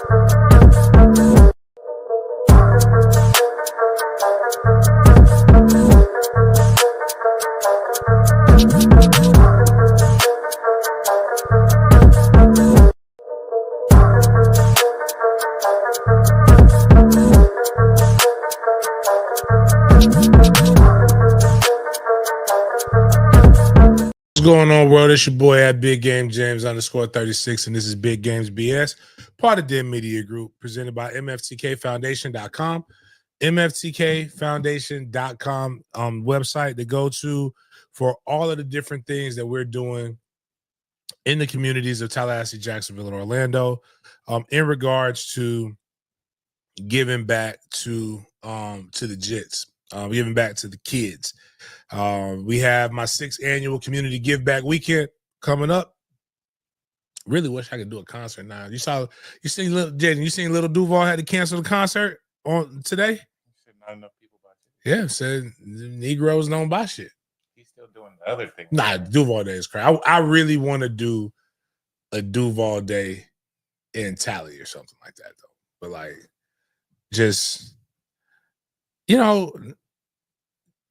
What's going on, world? It's your boy at Big Game James _36, and this is Big Games B.S, part of Dim Media Group, presented by MFTKFoundation.com. MFTKFoundation.com website to go to for all of the different things that we're doing in the communities of Tallahassee, Jacksonville, and Orlando, in regards to giving back to the Jits, giving back to the kids. We have my 6th annual community give back weekend coming up. Really wish I could do a concert now. You seen little Jaden, you seen little Duval had to cancel the concert on today? Not enough people buy shit. Yeah, said Negroes don't buy shit. He's still doing the other thing. Nah, Duval Day is crazy. I really want to do a Duval Day in Tally or something like that, though. But like, just,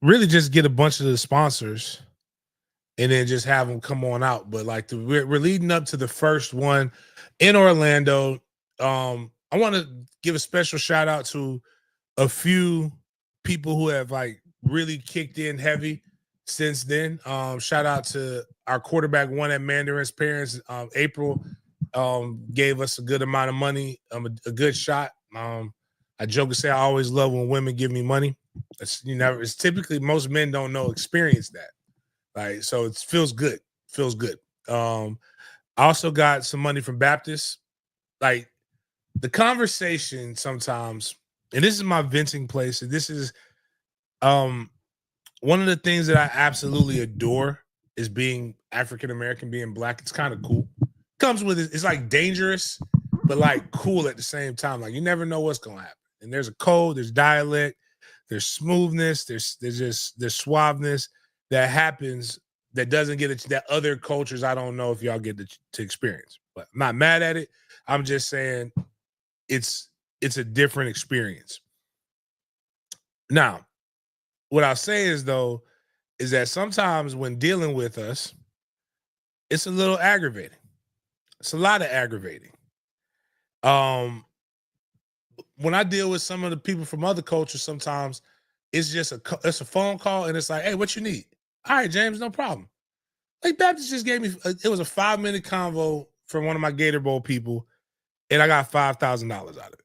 really just get a bunch of the sponsors and then just have them come on out. But like, we're leading up to the first one in Orlando. I want to give a special shout out to a few people who have like really kicked in heavy since then. Shout out to our quarterback one at Mandarin's parents. April gave us a good amount of money, a good shot. I joke and say I always love when women give me money. It's typically most men don't experience that. Right. So it feels good. Feels good. I also got some money from Baptist. Like, the conversation sometimes, and this is my venting place, and this is one of the things that I absolutely adore is being African American, being Black. It's kind of cool. Comes with it. It's like dangerous, but like cool at the same time. Like, you never know what's gonna happen. And there's a code, there's dialect, there's smoothness, there's suaveness that happens that doesn't get it, that other cultures I don't know if y'all get to experience. But I'm not mad at it. I'm just saying it's a different experience. Now, what I'll say is that sometimes when dealing with us, it's a little aggravating. It's a lot of aggravating. When I deal with some of the people from other cultures, sometimes it's just a phone call and it's like, hey, what you need? All right, James, no problem. Like, Baptist just gave me, it was a 5-minute convo from one of my Gator Bowl people, and I got $5,000 out of it,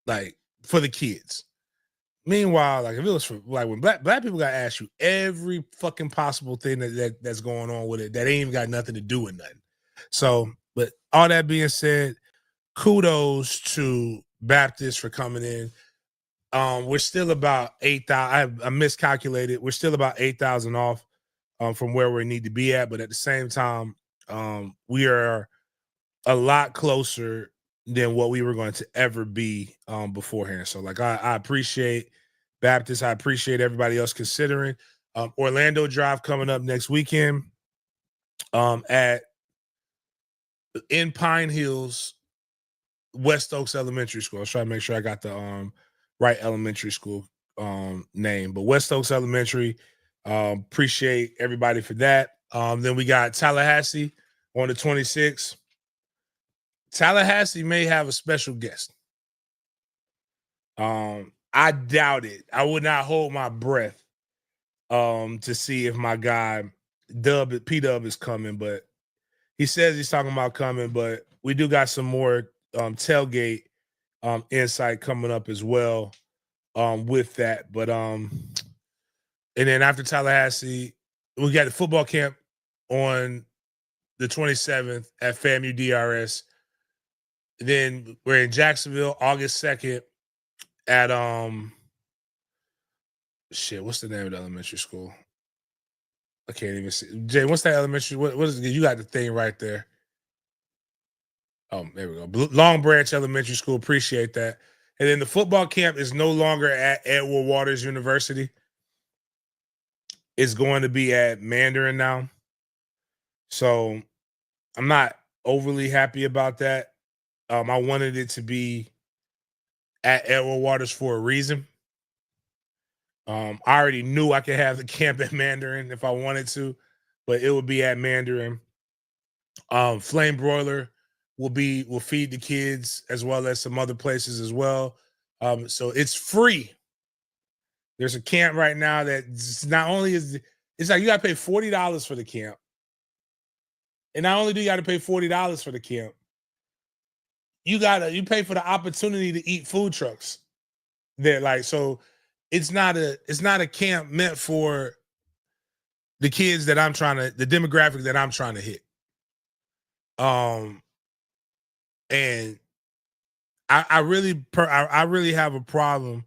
like, for the kids. Meanwhile, like, if it was for, like, when black people got to ask you every fucking possible thing that's going on with it, that ain't even got nothing to do with nothing. So, but all that being said, kudos to Baptist for coming in. We're still about 8,000. I miscalculated. We're still about 8,000 off from where we need to be at, but at the same time, we are a lot closer than what we were going to ever be beforehand. So, like, I appreciate Baptist. I appreciate everybody else considering. Orlando Drive coming up next weekend in Pine Hills, West Oaks Elementary School. I was trying to make sure I got the right elementary school name, but West Oaks Elementary. Appreciate everybody for that. Then we got Tallahassee on the 26th. Tallahassee may have a special guest. I doubt it. I would not hold my breath to see if my guy P-Dub is coming, but he says he's talking about coming, but we do got some more tailgate insight coming up as well with that. But and then after Tallahassee, we got the football camp on the 27th at FAMU DRS. Then we're in Jacksonville August 2nd at what's the name of the elementary school? I can't even see. Jay, what's that elementary? What is it? You got the thing right there. Oh, there we go. Long Branch Elementary School. Appreciate that. And then the football camp is no longer at Edward Waters University. It's going to be at Mandarin now. So I'm not overly happy about that. I wanted it to be at Edward Waters for a reason. I already knew I could have the camp at Mandarin if I wanted to, but it would be at Mandarin. Flame Broiler will feed the kids as well as some other places as well. So it's free. There's a camp right now that not only is it's like you got to pay $40 for the camp, and not only do you got to pay $40 for the camp, you pay for the opportunity to eat food trucks there. Like so, it's not a camp meant for the kids that the demographic that I'm trying to hit. And I really have a problem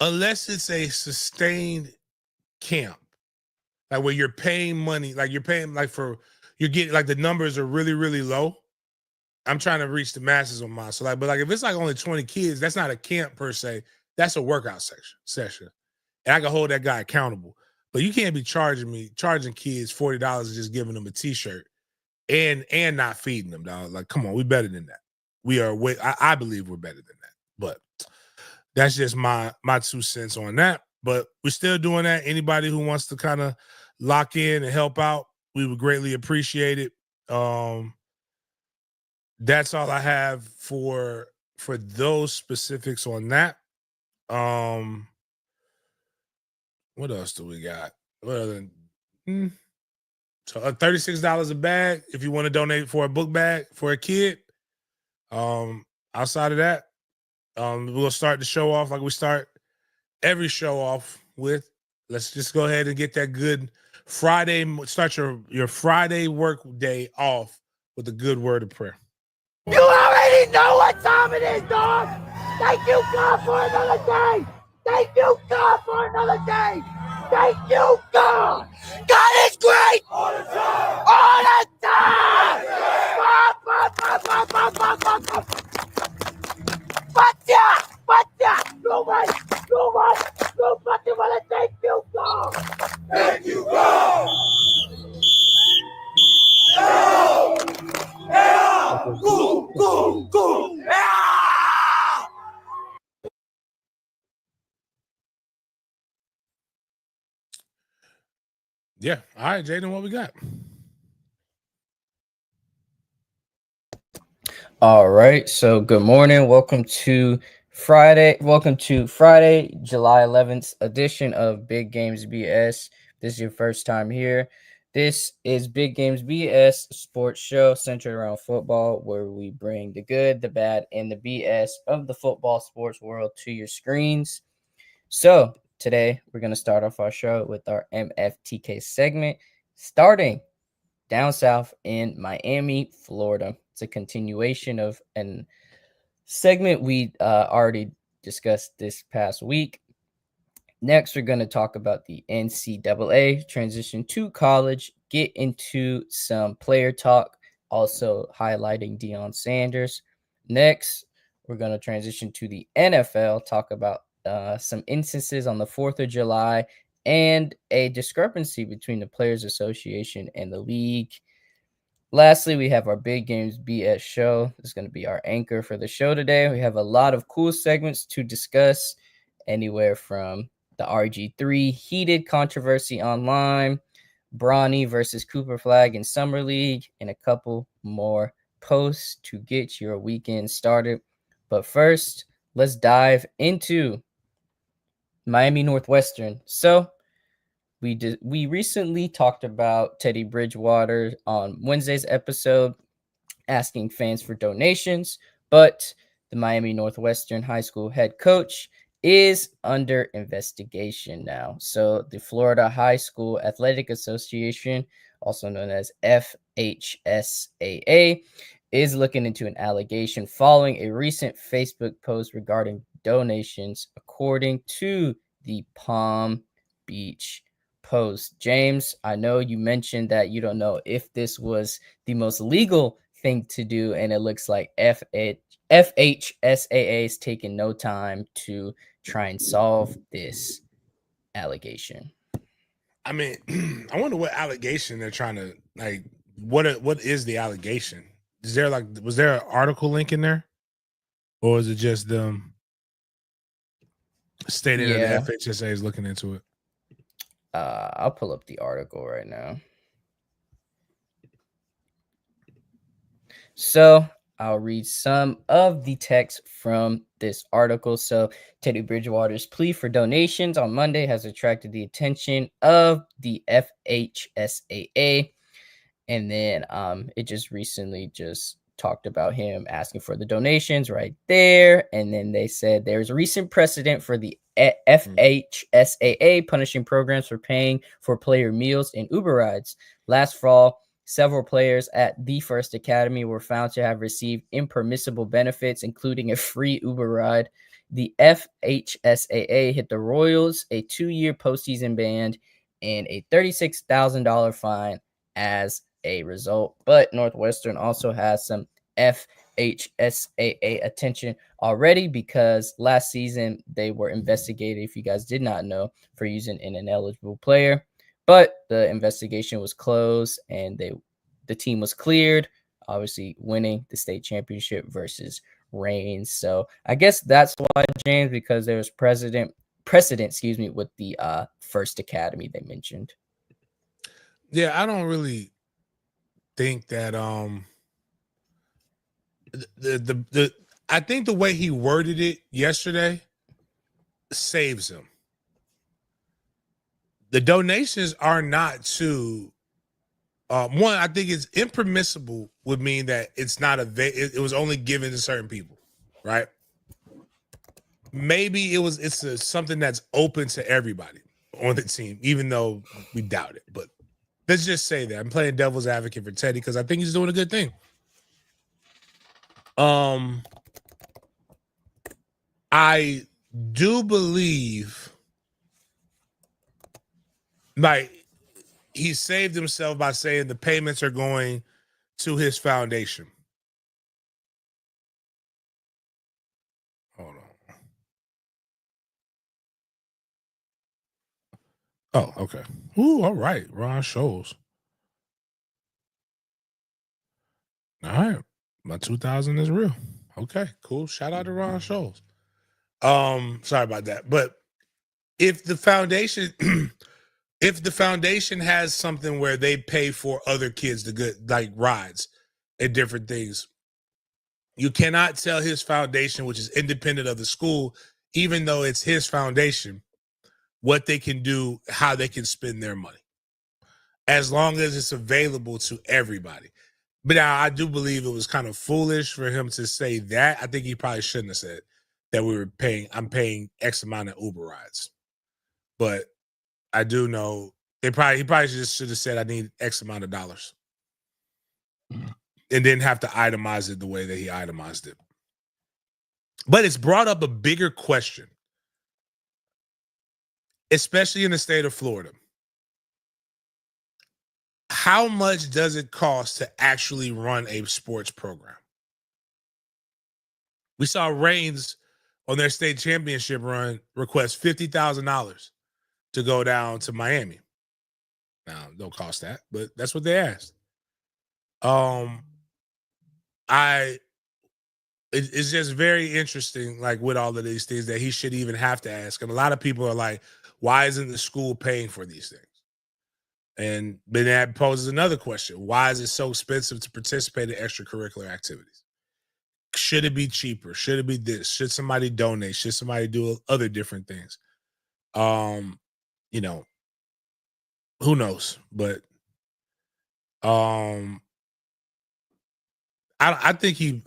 unless it's a sustained camp, like where you're paying money, like you're paying like you're getting like the numbers are really really low. I'm trying to reach the masses on mine. So like, but like if it's like only 20 kids, that's not a camp per se. That's a workout session, and I can hold that guy accountable. But you can't be charging kids $40 and just giving them a T-shirt and not feeding them, dog. Like, come on, we better than that. We are I believe we're better than that. But that's just my 2 cents on that. But we're still doing that. Anybody who wants to kind of lock in and help out, we would greatly appreciate it. That's all I have for those specifics on that. What else do we got? What other so $36 a bag if you want to donate for a book bag for a kid. Outside of that, we'll start the show off like we start every show off with. Let's just go ahead and get that good Friday. Start your Friday work day off with a good word of prayer. You already know what time it is, dog. Thank you, God, for another day. Thank you, God, for another day. Thank you, God. God is great. All the time. All the time. You're right. Fucking wanna thank you, God. Thank you, God. Go. Yeah. All right, Jaden, what we got? All right. So good morning. Welcome to Friday, July 11th edition of Big Games B.S. This is your first time here. This is Big Games B.S. sports show centered around football, where we bring the good, the bad, and the BS of the football sports world to your screens. So today we're going to start off our show with our MFTK segment, starting down south in Miami, Florida. It's a continuation of an segment we already discussed this past week. Next, we're going to talk about the NCAA transition to college, get into some player talk, also highlighting Deion Sanders. Next, we're going to transition to the NFL, talk about some instances on the 4th of July and a discrepancy between the Players Association and the league. Lastly, we have our Big Games BS show. This is going to be our anchor for the show today. We have a lot of cool segments to discuss, anywhere from the RG3 heated controversy online, Bronny versus Cooper Flag in Summer League, and a couple more posts to get your weekend started. But first, let's dive into Miami Northwestern. So, we recently talked about Teddy Bridgewater on Wednesday's episode, asking fans for donations, but the Miami Northwestern High School head coach is under investigation now. So the Florida High School Athletic Association, also known as FHSAA, is looking into an allegation following a recent Facebook post regarding donations, according to the Palm Beach Post. James, I know you mentioned that you don't know if this was the most legal thing to do, and it looks like FHSAA is taking no time to try and solve this allegation. I mean, I wonder what allegation they're trying to like. What is the allegation? is there was there an article link in there, or is it just them stating that Yeah. the FHSA is looking into it? I'll pull up the article right now. So I'll read some of the text from this article. So Teddy Bridgewater's plea for donations on Monday has attracted the attention of the FHSAA. And then it just recently just talked about him asking for the donations right there. And then they said there's a recent precedent for the FHSAA punishing programs for paying for player meals and Uber rides. Last fall, several players at the First Academy were found to have received impermissible benefits, including a free Uber ride. The FHSAA hit the Royals a 2-year postseason ban and a $36,000 fine as a result. But Northwestern also has some FHSAA attention already because last season they were investigated, if you guys did not know, for using an ineligible player. But the investigation was closed and the team was cleared, obviously winning the state championship versus Reigns. So I guess that's why, James, because there was precedent, with the First Academy they mentioned. Yeah, I don't really think that the I think the way he worded it yesterday saves him. The donations are not to one. I think it's impermissible would mean that it's not it was only given to certain people, right? Maybe it's something that's open to everybody on the team, even though we doubt it. But let's just say that I'm playing devil's advocate for Teddy because I think he's doing a good thing. I do believe like he saved himself by saying the payments are going to his foundation. Hold on. Oh, okay. Ooh, all right. Ron Scholes. All right. My 2000 is real. Okay, cool. Shout out to Ron Scholes. Sorry about that. But if the foundation if the foundation has something where they pay for other kids to get like rides and different things, you cannot tell his foundation, which is independent of the school, even though it's his foundation, what they can do, how they can spend their money, as long as it's available to everybody. But now I do believe it was kind of foolish for him to say that. I think he probably shouldn't have said that I'm paying X amount of Uber rides. But I do know he probably just should have said I need X amount of dollars. And didn't have to itemize it the way that he itemized it. But it's brought up a bigger question, especially in the state of Florida. How much does it cost to actually run a sports program? We saw Reigns on their state championship run request $50,000 to go down to Miami. Now, don't cost that, but that's what they asked. It's just very interesting, like with all of these things that he should even have to ask. And a lot of people are like, why isn't the school paying for these things? And then that poses another question. Why is it so expensive to participate in extracurricular activities? Should it be cheaper? Should it be this? Should somebody donate? Should somebody do other different things? You know, who knows? But I think he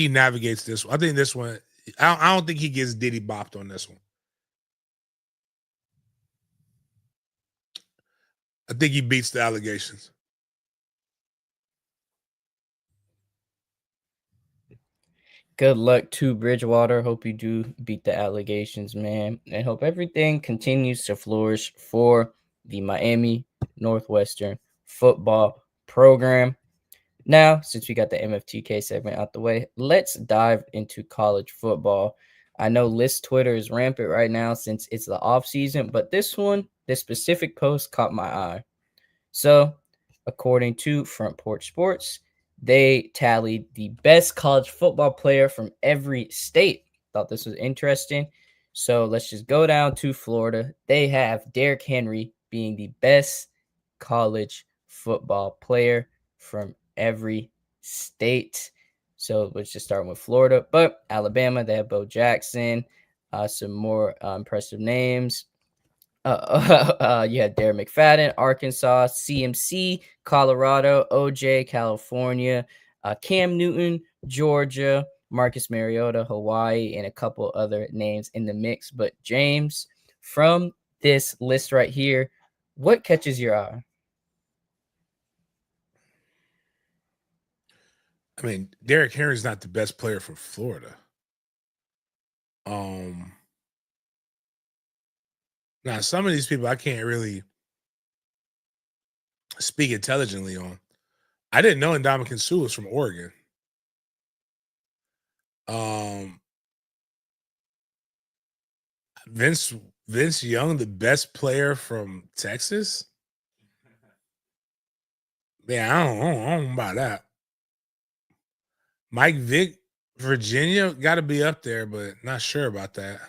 navigates this one. I think this one, I don't think he gets Diddy bopped on this one. I think he beats the allegations. Good luck to Bridgewater. Hope you do beat the allegations, man. And hope everything continues to flourish for the Miami Northwestern football program. Now, since we got the MFTK segment out the way, let's dive into college football. I know list Twitter is rampant right now since it's the off season, but this specific post caught my eye. So, according to Front Porch Sports, they tallied the best college football player from every state. Thought this was interesting. So let's just go down to Florida. They have Derrick Henry being the best college football player from every state. So let's just start with Florida. But Alabama, they have Bo Jackson, some more impressive names. You had Darren McFadden, Arkansas, CMC, Colorado, OJ, California, Cam Newton, Georgia, Marcus Mariota, Hawaii, and a couple other names in the mix. But James, from this list right here, what catches your eye? I mean, Derrick Henry's not the best player from Florida. Now, some of these people I can't really speak intelligently on. I didn't know Ndamukong Suh was from Oregon. Vince Young, the best player from Texas. Man, I don't know about that. Mike Vick, Virginia, got to be up there, but not sure about that.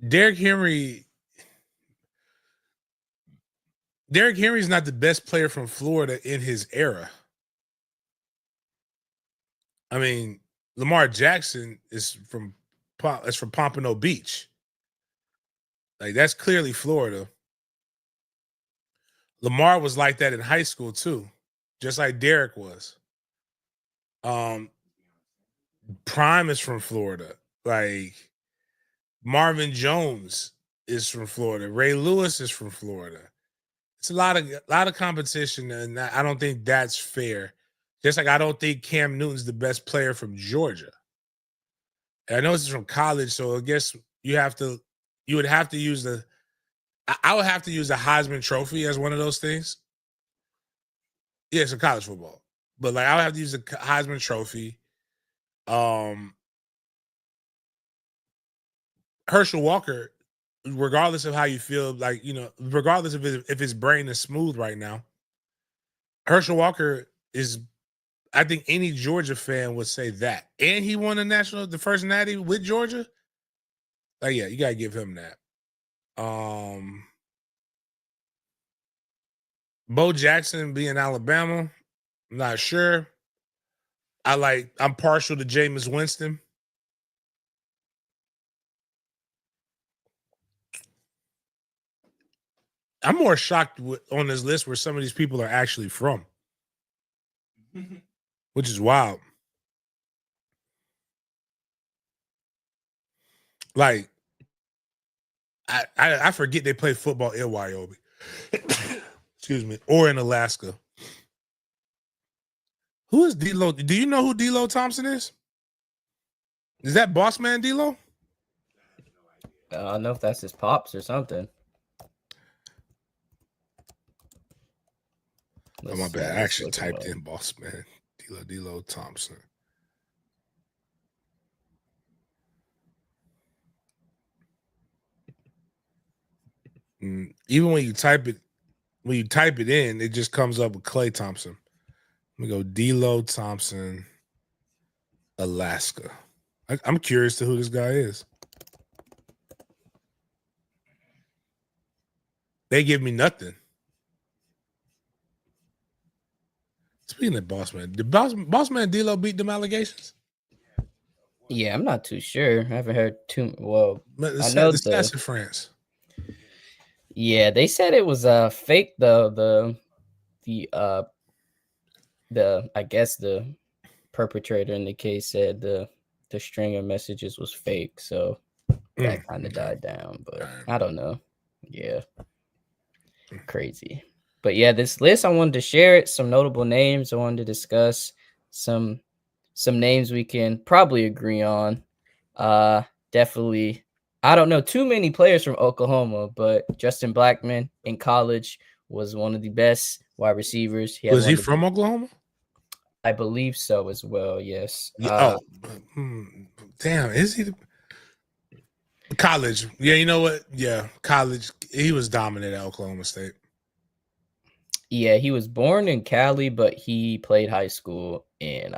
Derrick Henry's not the best player from Florida in his era. I mean, Lamar Jackson is from Pompano Beach. Like, that's clearly Florida. Lamar was like that in high school too, just like Derrick was. Prime is from Florida. Like, Marvin Jones is from Florida. Ray Lewis is from Florida. It's a lot of competition, and I don't think that's fair. Just like I don't think Cam Newton's the best player from Georgia. And I know this is from college, so I guess you would have to use I would have to use the Heisman Trophy as one of those things. Yeah, it's a college football. But like I would have to use the Heisman Trophy. Herschel Walker, regardless of how you feel, like, regardless of if his brain is smooth right now, Herschel Walker is, I think any Georgia fan would say that. And he won the first natty with Georgia. Like, yeah, you gotta give him that. Bo Jackson being Alabama, I'm not sure. I'm partial to Jameis Winston. I'm more shocked on this list where some of these people are actually from, which is wild. Like, I forget they play football in Wyoming. Excuse me, or in Alaska. Who is D-Lo? Do you know who D-Lo Thompson is? Is that Boss Man D-Lo? I don't know if that's his pops or something. Oh, my bad. I actually typed in Boss Man D-Lo Thompson. Even when you type it in, it just comes up with Klay Thompson. Let me go D-Lo Thompson, Alaska. I'm curious to who this guy is. They give me nothing. Speaking of Boss Man, did Boss Man D-Lo beat them allegations? Yeah, I'm not too sure. I haven't heard too well. I know the stats in France. Yeah, they said it was fake though. I guess the perpetrator in the case said the string of messages was fake, so that kind of died down. But I don't know. Yeah, crazy. But yeah, this list I wanted to share it. Some notable names I wanted to discuss. Some names we can probably agree on. Definitely. I don't know too many players from Oklahoma, but Justin Blackmon in college was one of the best wide receivers. Was he from Oklahoma? I believe so as well, yes. Yeah, damn, is he? College. Yeah, you know what? Yeah, college. He was dominant at Oklahoma State. Yeah, he was born in Cali, but he played high school in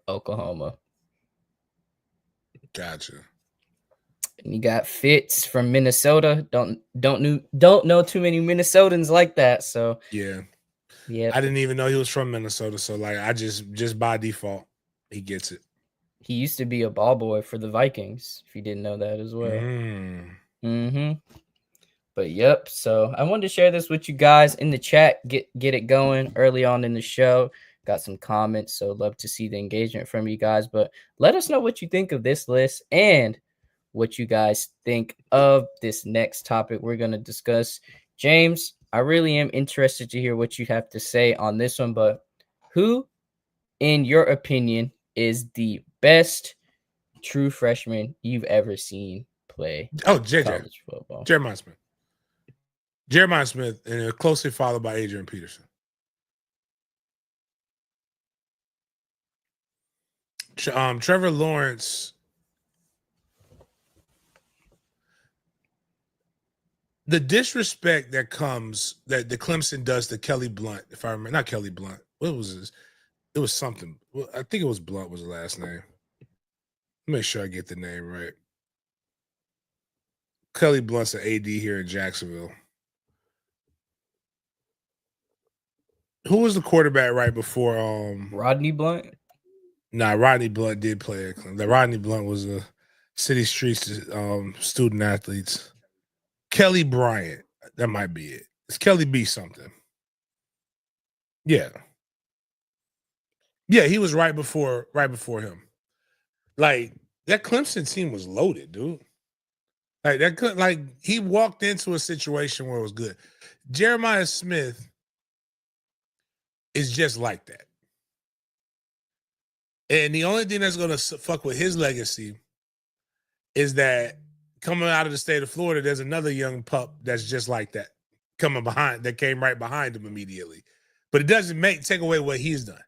Oklahoma. Gotcha. And you got Fitz from Minnesota. Don't know too many Minnesotans like that. So Yeah. yeah, I didn't even know he was from Minnesota. So like I just by default, he gets it. he used to be a ball boy for the Vikings, if you didn't know that as well. Mm-hmm. But yep, so I wanted to share this with you guys in the chat, get it going early on in the show. Got some comments, so love to see the engagement from you guys. But let us know what you think of this list and what you guys think of this next topic we're going to discuss. James, I really am interested to hear what you have to say on this one, but who, in your opinion, is the best true freshman you've ever seen play college football? Jeremiah Smith. Jeremiah Smith, and closely followed by Adrian Peterson. Trevor Lawrence, the disrespect that comes that the Clemson does to Kelly Blunt, if I remember, not Kelly Blunt. What was this? It was something. Well, I think it was Blunt was the last name. Make sure I get the name right. Kelly Blunt's an AD here in Jacksonville. Who was the quarterback right before Rodney Blunt? Nah, Rodney Blunt did play at Clemson. Rodney Blunt was a City Streets student athletes. Kelly Bryant, that might be it. It's Kelly B something. Yeah. Yeah, he was right before him. Like that Clemson team was loaded, dude. Like that like he walked into a situation where it was good. Jeremiah Smith is just like that. And the only thing that's going to fuck with his legacy is that coming out of the state of Florida, there's another young pup that's just like that coming behind, that came right behind him immediately. But it doesn't take away what he's done.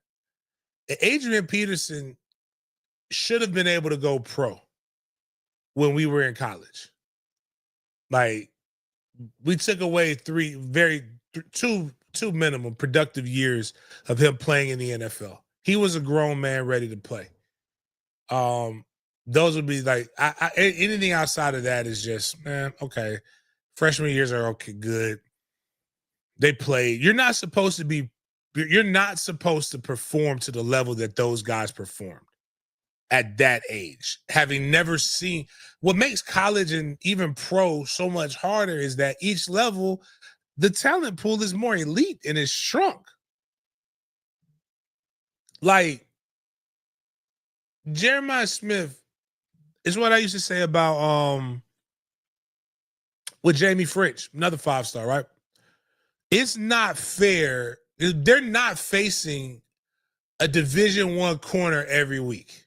Adrian Peterson should have been able to go pro when we were in college. Like we took away two minimum productive years of him playing in the NFL. He was a grown man ready to play. Those would be like anything outside of that is just, man, okay. Freshman years are okay, good. They played. You're not supposed to perform to the level that those guys performed at that age. Having never seen what makes college and even pro so much harder is that each level, the talent pool is more elite and it's shrunk. Like Jeremiah Smith is what I used to say about with Jamie Fritsch, another 5-star, right? It's not fair. They're not facing a Division I corner every week.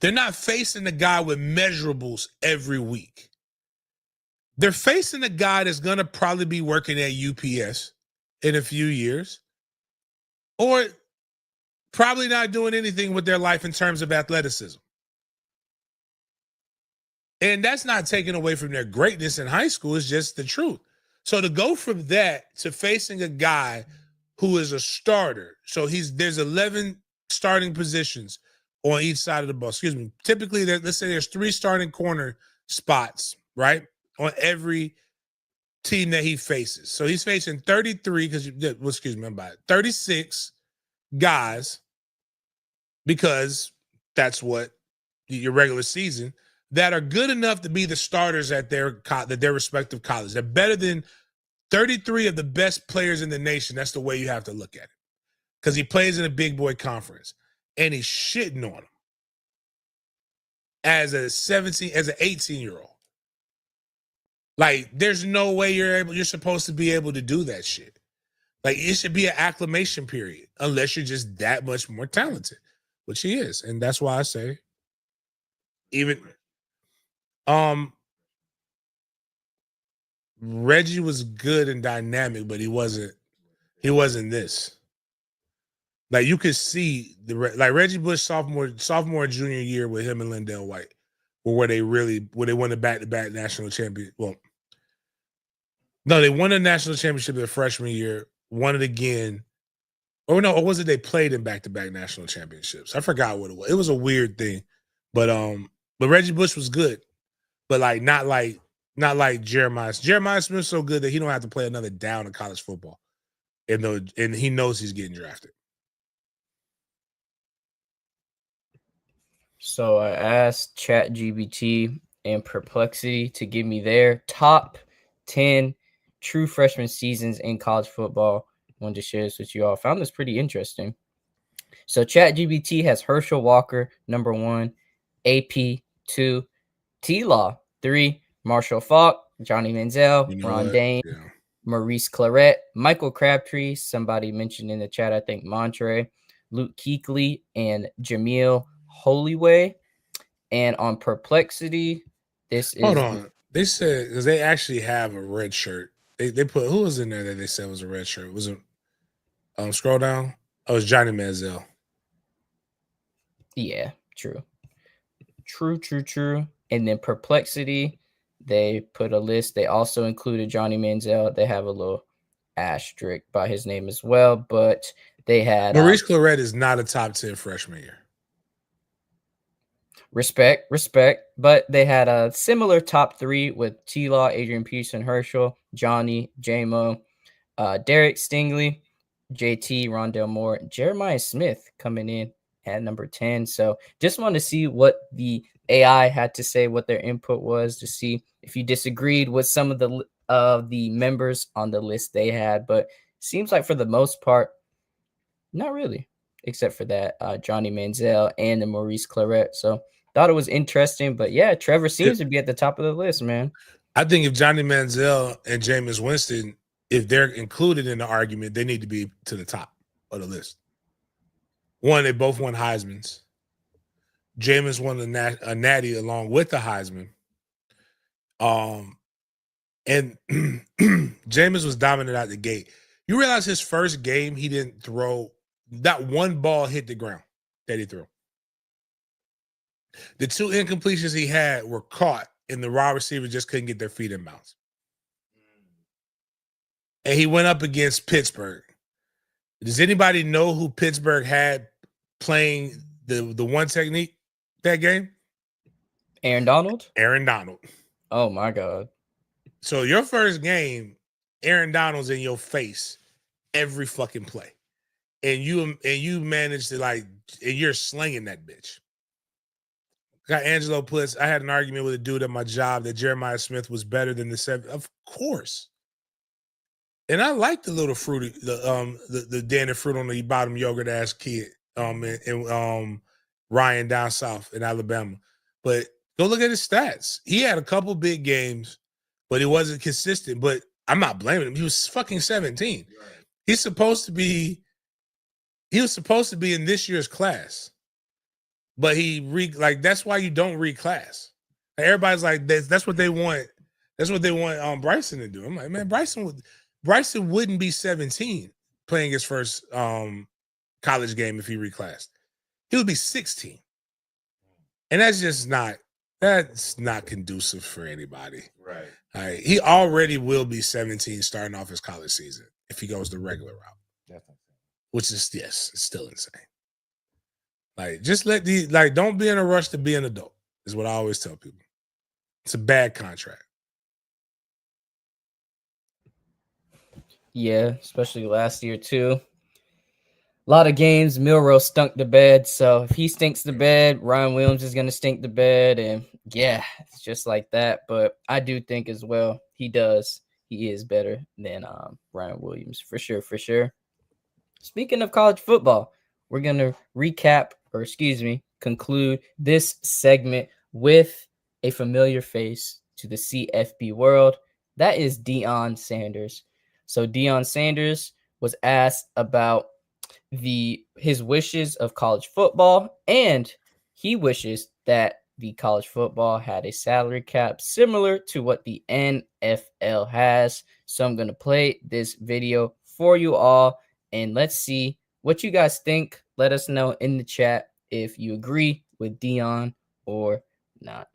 They're not facing a guy with measurables every week. They're facing a guy that's going to probably be working at UPS in a few years, or probably not doing anything with their life in terms of athleticism. And that's not taken away from their greatness in high school. It's just the truth. So to go from that to facing a guy who is a starter, so there's 11 starting positions on each side of the ball. Excuse me. Typically, let's say there's 3 starting corner spots, right, on every team that he faces. So he's facing 36 guys, because that's what your regular season, that are good enough to be the starters at their respective college. They're better than 33 of the best players in the nation. That's the way you have to look at it, because he plays in a big boy conference, and he's shitting on him as an 18-year-old. Like, there's no way you're supposed to be able to do that shit. Like, it should be an acclimation period, unless you're just that much more talented, which he is. And that's why I say, even Reggie was good and dynamic, but he wasn't this. Like, you could see like Reggie Bush sophomore and junior year with him and Lindell White where they won the back-to-back national champion. Well, no, they won a national championship their freshman year, won it again. Or no, or was it they played in back-to-back national championships? I forgot what it was. It was a weird thing. But Reggie Bush was good. But not like Jeremiah. Jeremiah Smith's so good that he don't have to play another down in college football. And he knows he's getting drafted. So I asked ChatGPT and Perplexity to give me their top 10 true freshman seasons in college football. I wanted to share this with you all. I found this pretty interesting. So ChatGPT has Herschel Walker, number 1, AP 2, T-Law 3, Marshall Faulk, Johnny Manziel, Ron Dane, Maurice Claret, Michael Crabtree, somebody mentioned in the chat, I think Montre, Luke Kuechly, and Jameel Holloway. And on Perplexity, this is... Hold on. They said, because they actually have a red shirt. They put, who was in there that they said was a red shirt? Was it, scroll down? Oh, it was Johnny Manziel. Yeah, true. And then Perplexity, they put a list. They also included Johnny Manziel. They have a little asterisk by his name as well, but they had... Maurice Claret is not a top 10 freshman year. Respect. But they had a similar top 3 with T-Law, Adrian Peterson, Herschel, Johnny, J-Mo, Derek Stingley, JT, Rondell Moore, Jeremiah Smith coming in at number 10. So just wanted to see what the AI had to say, what their input was, to see if you disagreed with some of the members on the list they had. But seems like for the most part, not really, except for that Johnny Manziel and the Maurice Claret. So thought it was interesting. But yeah, Trevor seems to be at the top of the list, man. I think if Johnny Manziel and Jameis Winston, if they're included in the argument, they need to be to the top of the list. One, they both won Heismans. Jameis won a natty along with the Heisman. And Jameis was dominant out the gate. You realize his first game, he didn't throw, not one ball hit the ground that he threw. The 2 incompletions he had were caught, and the wide receiver just couldn't get their feet in bounds. And he went up against Pittsburgh. Does anybody know who Pittsburgh had playing the one technique that game? Aaron Donald? Aaron Donald. Oh, my God. So your first game, Aaron Donald's in your face every fucking play. And you managed to and you're slinging that bitch. Got Angelo puts, I had an argument with a dude at my job that Jeremiah Smith was better than the 7. Of course. And I like the little fruity, the Danny fruit on the bottom yogurt ass kid, and Ryan down south in Alabama. But go look at his stats. He had a couple big games, but he wasn't consistent. But I'm not blaming him. He was fucking 17. Right. He was supposed to be in this year's class. But that's why you don't reclass. Everybody's like, that's what they want. That's what they want Bryson to do. I'm like, man, Bryson wouldn't be 17 playing his first college game if he reclassed. He would be 16. And that's not conducive for anybody. Right. He already will be 17 starting off his college season if he goes the regular route. Definitely. Which is, yes, it's still insane. Just don't be in a rush to be an adult, is what I always tell people. It's a bad contract. Yeah, especially last year, too. A lot of games, Milroe stunk the bed. So if he stinks the bed, Ryan Williams is going to stink the bed. And yeah, it's just like that. But I do think as well, he is better than Ryan Williams, for sure. Speaking of college football, we're going to conclude this segment with a familiar face to the CFB world. That is Deion Sanders. So Deion Sanders was asked about his wishes of college football, and he wishes that the college football had a salary cap similar to what the NFL has. So I'm going to play this video for you all, and let's see what you guys think. Let us know in the chat if you agree with Deion or not.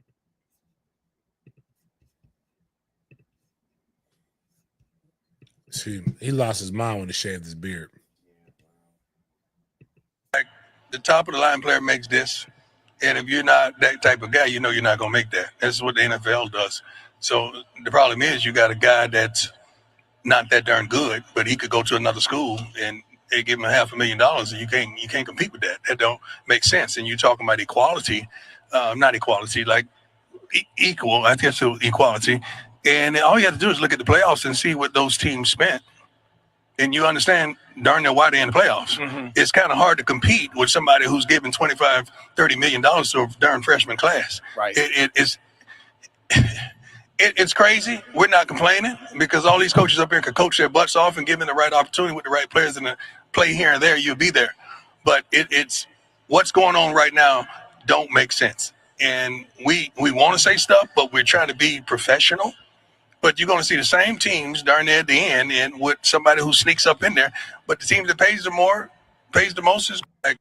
See, he lost his mind when he shaved his beard. The top of the line player makes this, and if you're not that type of guy, you know you're not gonna make that. That's what the NFL does. So the problem is you got a guy that's not that darn good, but he could go to another school and they give him $500,000, and you can't compete with that. That don't make sense. And you're talking about equality, not equality, like equal. I guess so, equality. And all you have to do is look at the playoffs and see what those teams spent. And you understand darn near why they're in the playoffs. Mm-hmm. It's kind of hard to compete with somebody who's giving $25-30 million to a darn freshman class. Right. It's crazy. We're not complaining because all these coaches up here can coach their butts off and give them the right opportunity with the right players and play here and there. You'll be there. But it's what's going on right now don't make sense. And we want to say stuff, but we're trying to be professional. But you're going to see the same teams darn near at the end and with somebody who sneaks up in there. But the team that pays the most is like.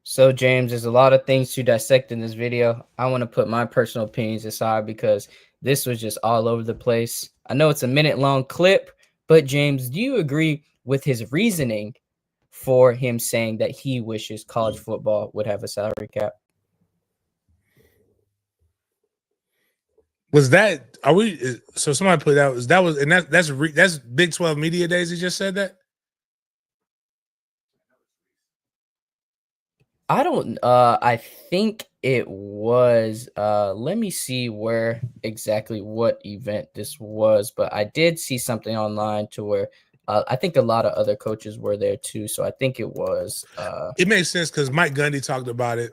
So, James, there's a lot of things to dissect in this video. I want to put my personal opinions aside because this was just all over the place. I know it's a minute-long clip, but, James, do you agree with his reasoning for him saying that he wishes college football would have a salary cap? Was that? Are we? So somebody put out. That's Big 12 Media Days. He just said that. I don't. I think it was. Let me see where exactly what event this was, but I did see something online to where I think a lot of other coaches were there too. So I think it was. It makes sense because Mike Gundy talked about it.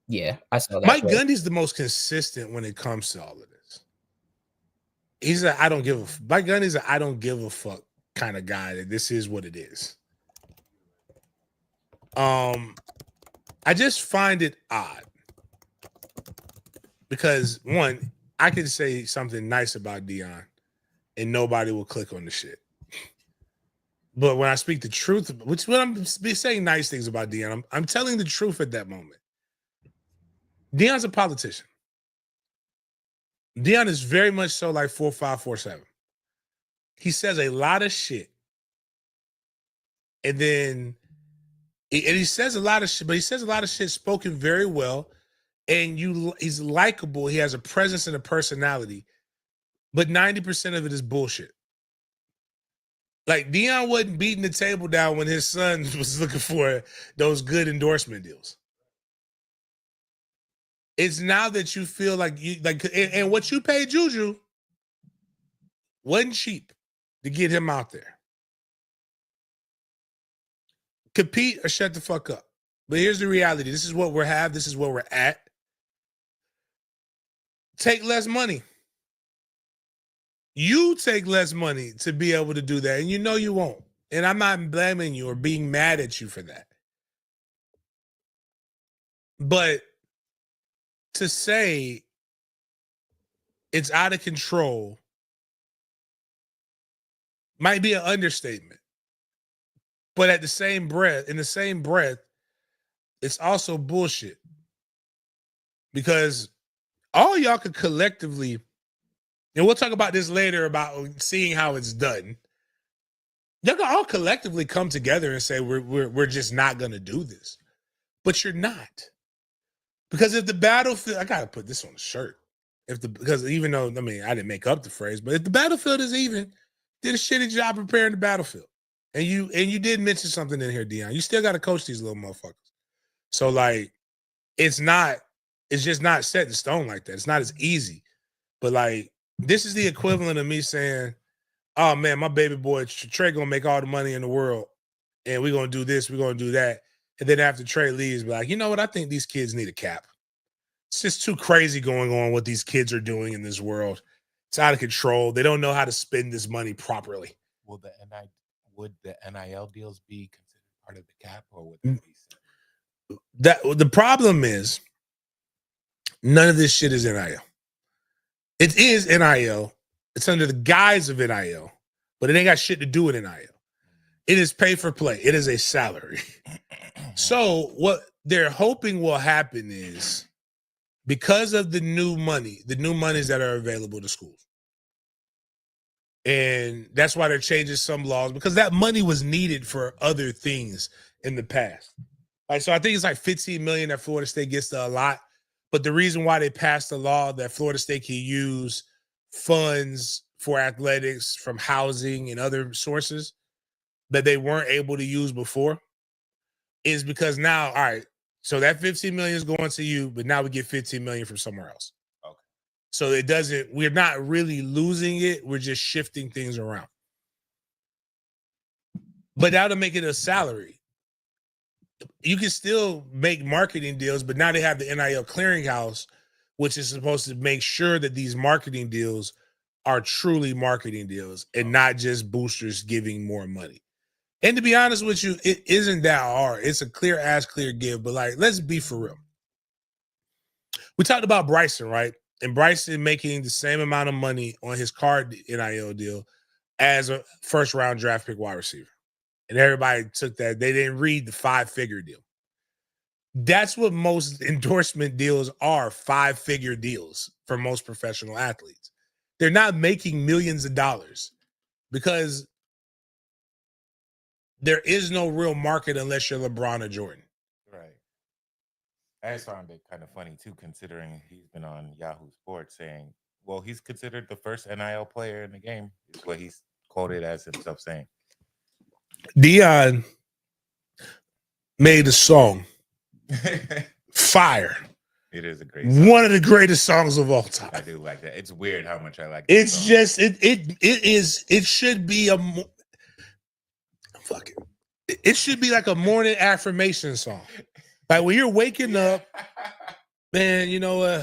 Yeah, I saw that. Mike Gundy's the most consistent when it comes to all of this. He's a Mike Gundy's a I don't give a fuck kind of guy. That this is what it is. I just find it odd because one, I could say something nice about Deion, and nobody will click on the shit. But when I speak the truth, which when I'm saying nice things about Deion, I'm telling the truth at that moment. Deion's a politician. Deion is very much so like 4547. He says a lot of shit. And then he says a lot of shit, but he says a lot of shit spoken very well. And he's likable. He has a presence and a personality. But 90% of it is bullshit. Like Deion wasn't beating the table down when his son was looking for those good endorsement deals. It's now that you feel like and what you paid Juju wasn't cheap to get him out there. Compete or shut the fuck up. But here's the reality. This is what we have. This is where we're at. Take less money. You take less money to be able to do that, and you know you won't. And I'm not blaming you or being mad at you for that. But to say it's out of control might be an understatement. But in the same breath, it's also bullshit. Because all y'all could collectively, and we'll talk about this later about seeing how it's done. Y'all can all collectively come together and say we're just not gonna do this. But you're not. Because if the battlefield, I gotta put this on a shirt. Because even though, I mean, I didn't make up the phrase, but if the battlefield is even, did a shitty job preparing the battlefield. And you did mention something in here, Deion. You still gotta coach these little motherfuckers. So like, it's just not set in stone like that. It's not as easy. But like, this is the equivalent of me saying, oh man, my baby boy Trey gonna make all the money in the world, and we're gonna do this, we're gonna do that. And then after Trey leaves, be like, you know what? I think these kids need a cap. It's just too crazy going on what these kids are doing in this world. It's out of control. They don't know how to spend this money properly. Would the NIL deals be considered part of the cap, or would that be separate? The problem is none of this shit is NIL. It is NIL. It's under the guise of NIL, but it ain't got shit to do with NIL. It is pay for play. It is a salary. So what they're hoping will happen is because of the new monies that are available to schools, And that's why they're changing some laws, because that money was needed for other things in the past. Like, so I think it's like 15 million that Florida State gets to a lot. But the reason why they passed the law that Florida State can use funds for athletics from housing and other sources that they weren't able to use before is because now, all right, so that 15 million is going to you, but now we get 15 million from somewhere else. Okay. So it doesn't, we're not really losing it. We're just shifting things around. But now to make it a salary, you can still make marketing deals, but now they have the NIL clearinghouse, which is supposed to make sure that these marketing deals are truly marketing deals and not just boosters giving more money. And to be honest with you, it isn't that hard. It's a clear ask, clear give. But like, let's be for real. We talked about Bryson, right? And Bryson making the same amount of money on his card NIL deal as a first round draft pick wide receiver. And everybody took that. They didn't read the 5-figure deal. That's what most endorsement deals are, 5-figure deals for most professional athletes. They're not making millions of dollars because there is no real market unless you're LeBron or Jordan. Right. I just found it kind of funny, too, considering he's been on Yahoo Sports saying, well, he's considered the first NIL player in the game, is what he's quoted as himself saying. Dion made a song, Fire. It is a great song. One of the greatest songs of all time. I do like that. It's weird how much I like it. It's just, it should be a, fuck it. It should be like a morning affirmation song. Like when you're waking up, man, you know what?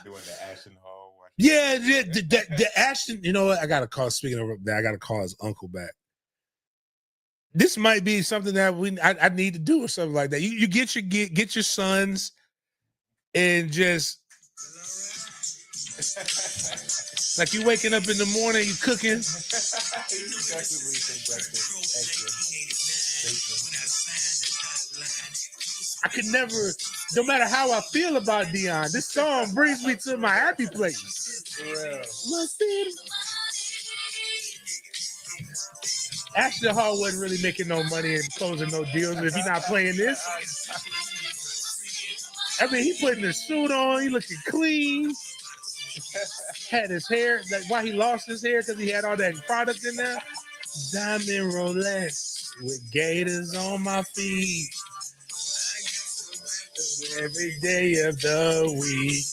Doing the Ashton Hall. Yeah, the Ashton, you know what? I got to call, speaking of that, I got to call his uncle back. This might be something that I need to do or something like that. You get your sons and just like you waking up in the morning, you cooking. I could never, no matter how I feel about Dion, this song brings me to my happy place. Ashton Hall wasn't really making no money and closing no deals if he's not playing this. I mean, he putting his suit on, he looking clean. Had his hair, like why he lost his hair because he had all that product in there. Diamond Rolex with gators on my feet. Every day of the week.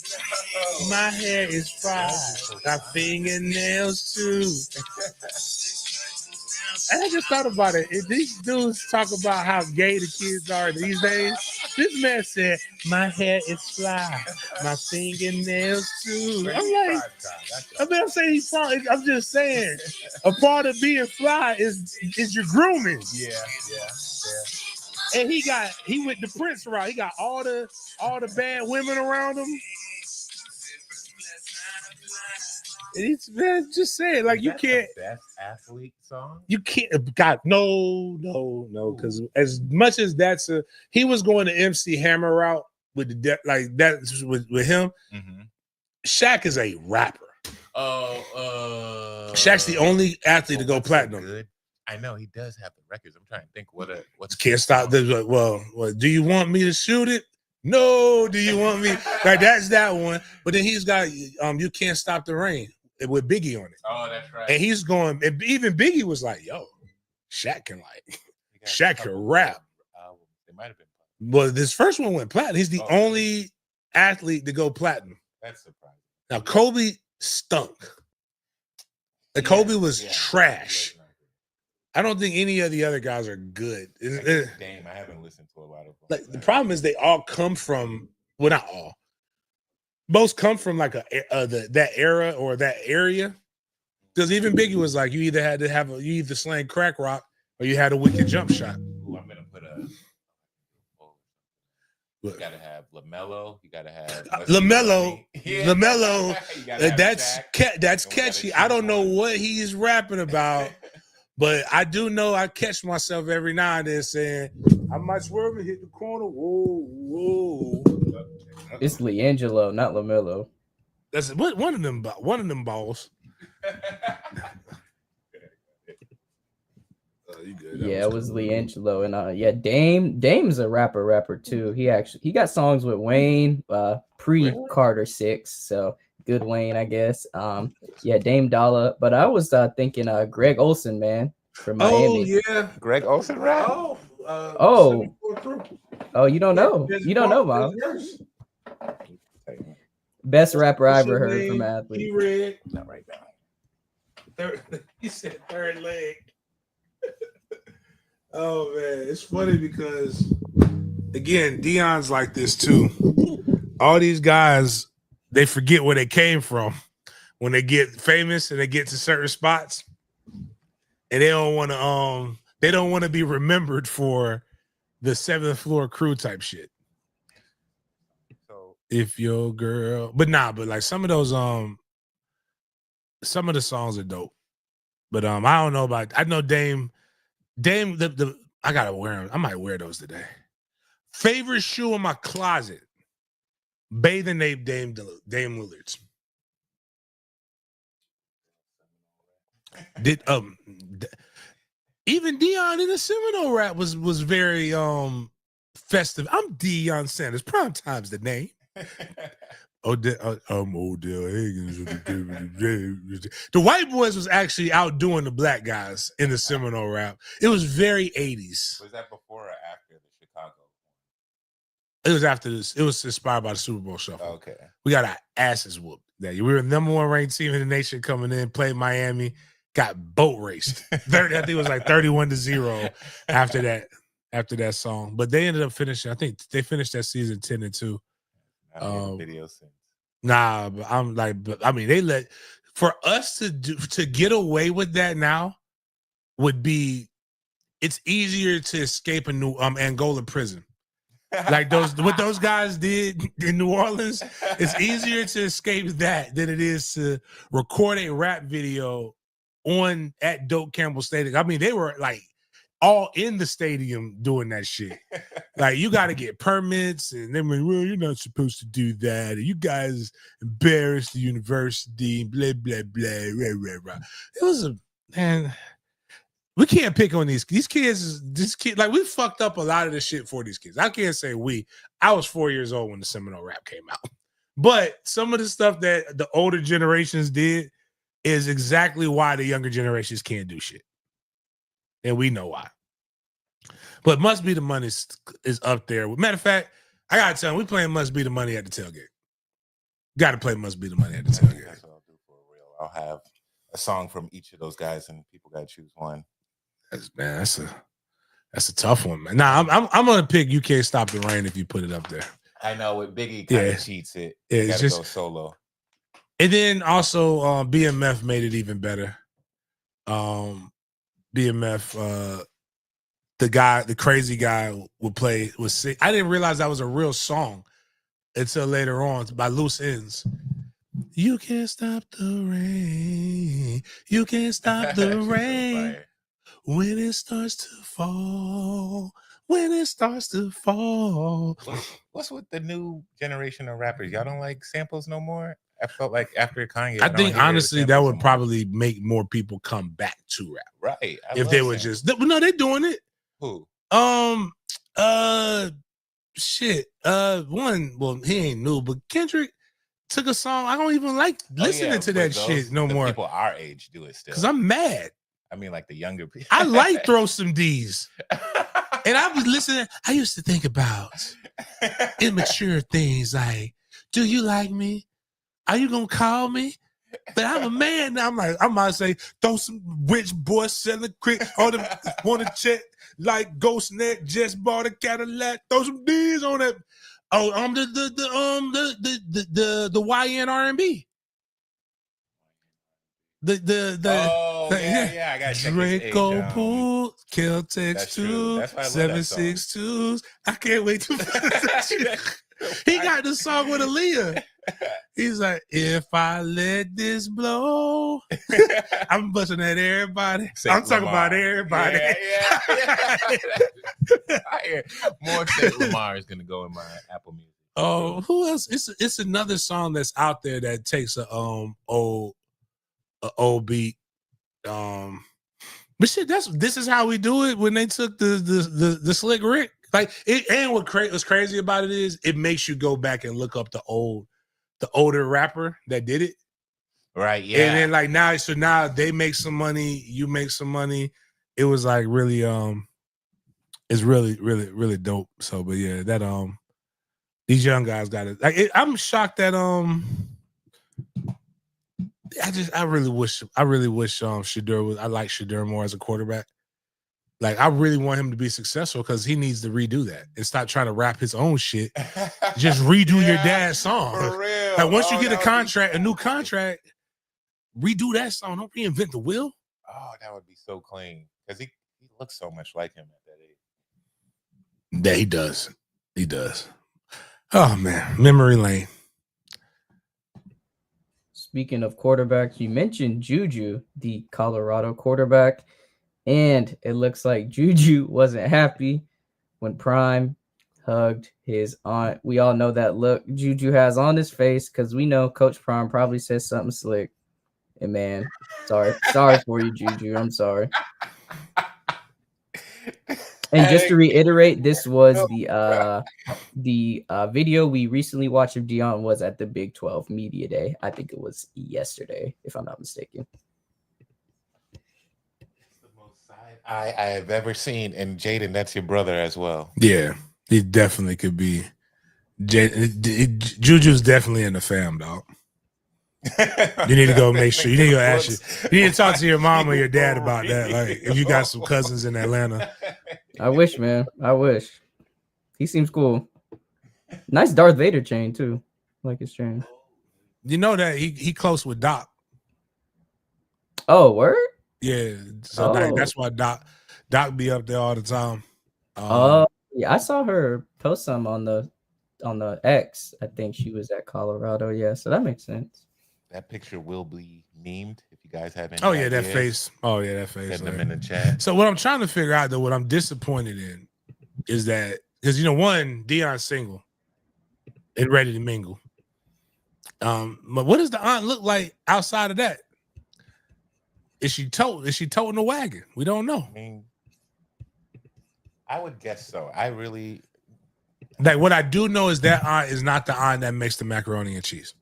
My hair is fried. Got fingernails too. And I just thought about it. If these dudes talk about how gay the kids are these days, this man said, my hair is fly, my fingernails too. I'm like, I'm saying he's fly. I'm just saying, a part of being fly is your grooming. Yeah. And he went the Prince route. He got all the bad women around him. And he's, man, just saying, like, you can't. The best athlete song? You can't. God, no, because as much as that's he was going to MC Hammer route with the like that with him. Mm-hmm. Shaq is a rapper. Shaq's the only athlete to go platinum. So I know he does have the records. I'm trying to think what's can't stop this. Well, do you want me to shoot it? No. Do you want me? Like that's that one. But then he's got You Can't Stop the Rain with Biggie on it. Oh, that's right. And he's going. And even Biggie was like, "Yo, Shaq can Shaq can rap." They might have been. Well, this first one went platinum. He's the only athlete to go platinum. That's surprising. Now Kobe stunk. Like Kobe was trash. I don't think any of the other guys are good. Damn, I haven't listened to a lot of them. Like the problem is they all come from, well, not all. Most come from like that era or that area. Because even Biggie was like, you either slang crack rock or you had a wicked jump shot. Ooh, I'm gonna put you gotta have LaMelo. You gotta have LaMelo. Yeah. LaMelo. That's catchy. I don't know what he's rapping about. But I do know I catch myself every now and then saying, I might swerve and hit the corner. Whoa. It's LiAngelo, not LaMelo. That's one of them balls. you good. Yeah, it was Leangelo, and Dame's a rapper too. He got songs with Wayne, pre Carter 6, so good Wayne, I guess. Yeah, Dame Dollar, but I was thinking Greg Olson, man, from Miami. Oh yeah, Greg Olson rap. Oh, you don't know, Mom. Best rapper I ever heard from an athlete. Read. Not right now. He said third leg. Oh man, it's funny because again, Dion's like this too. All these guys, they forget where they came from when they get famous and they get to certain spots, and they don't want to be remembered for the 7th floor crew type shit. So If your girl, but like some of those some of the songs are dope. But I don't know about. I know Dame. I gotta wear them. I might wear those today. Favorite shoe in my closet. Bathing Ape Dame Lillard's. Even Dion in the Seminole rap was very festive. I'm Deion Sanders. Prime time's the name. Odell Higgins. The white boys was actually outdoing the black guys in the Seminole rap. It was very 80s. Was that before or after the Chicago? It was after this. It was inspired by the Super Bowl shuffle. Okay. We got our asses whooped. That we were the number 1 ranked team in the nation coming in, played Miami, got boat raced. I think it was like 31-0 after that song. But they ended up finishing. I think they finished that season 10-2. Video since. Nah, but I'm like, but I mean, for us to get away with that now would be, it's easier to escape a new Angola prison. Like what those guys did in New Orleans, it's easier to escape that than it is to record a rap video at Doak Campbell Stadium. I mean, they were like all in the stadium doing that shit. Like, you got to get permits, and then, well, you're not supposed to do that. And you guys embarrassed the university, blah, blah, blah, rah, rah, rah. It was man, we can't pick on these kids. Like, we fucked up a lot of the shit for these kids. I can't say we. I was 4 years old when the Seminole rap came out. But some of the stuff that the older generations did is exactly why the younger generations can't do shit. And we know why. But Must Be the Money is up there. Matter of fact, I got to tell you, we playing Must Be the Money at the tailgate. Got to play Must Be the Money at the tailgate. That's what I'll do for real. I'll have a song from each of those guys, and people got to choose one. That's a tough one, man. Nah, I'm going to pick You Can't Stop the Rain if you put it up there. I know, with Biggie kind of cheats it. Yeah, You it's gotta just go solo. And then also BMF made it even better. BMF, the crazy guy would sing. I didn't realize that was a real song until later on by Loose Ends. You can't stop the rain. You can't stop the rain when it starts to fall. When it starts to fall. What's with the new generation of rappers? Y'all don't like samples no more? I felt like after Kanye, I think honestly that would probably make more people come back to rap. Right. If they would just no, they're doing it. Who? Shit. Well, he ain't new, but Kendrick took a song. I don't even like listening to that shit no more. People our age do it still. Because I'm mad. I mean, like the younger people. I like Throw Some D's. And I was listening. I used to think about immature things like, do you like me? Are you gonna call me? But I'm a man now. I'm about to say, throw some rich boy selling quick on them want to check like Ghost Neck just bought a Cadillac. Throw some D's on that. Oh, the YN R&B. Yeah, I got Draco Pool, Kel-Tex 2, 762s. I can't wait to that shit. He got the song with Aaliyah. He's like, if I let this blow, I'm busting at everybody. I'm talking about everybody. Yeah. I hear more Saint Lamar is gonna go in my Apple Music. Oh, who else? It's another song that's out there that takes a old beat. But shit, this is how we do it when they took the Slick Rick. Like it, and what's crazy about it is it makes you go back and look up the older rapper that did it. Right. Yeah. And then like now they make some money, you make some money. It was like really it's really dope. So but yeah, that these young guys got it. Like I'm shocked that I really wish Shedeur was. I like Shedeur more as a quarterback. Like I really want him to be successful because he needs to redo that and stop trying to rap his own shit. Just redo your dad's song. For real. Like once you get a new contract, redo that song. Don't reinvent the wheel. Oh, that would be so clean because he looks so much like him at that age. Yeah, he does. He does. Oh man, memory lane. Speaking of quarterbacks, you mentioned Juju, the Colorado quarterback, and it looks like Juju wasn't happy when Prime hugged his aunt. We all know that look Juju has on his face because we know Coach Prime probably said something slick. And man, sorry for you, Juju. I'm sorry. And just to reiterate, this was the video we recently watched of Deion was at the Big 12 Media Day. I think it was yesterday, if I'm not mistaken. It's the most side eye I have ever seen. And Jaden, that's your brother as well. Yeah, he definitely could be. Juju's definitely in the fam, dog. You need to go make sure. You need to go ask you. You need to talk to your mom or your dad about that. Like, if you got some cousins in Atlanta. I wish, man. I wish. He seems cool. Nice Darth Vader chain too. I like his chain. You know that he close with Doc. Oh, word? Yeah. So that's why Doc be up there all the time. Yeah, I saw her post some on the X. I think she was at Colorado. Yeah, so that makes sense. That picture will be memed if you guys have any. Oh yeah, that face. Oh yeah, that face. Send them in the chat. So what I'm trying to figure out though, what I'm disappointed in is that because one, Deion's single and ready to mingle. But what does the aunt look like outside of that? Is she toting the wagon? We don't know. I mean, I would guess so. I really like what I do know is that aunt is not the aunt that makes the macaroni and cheese.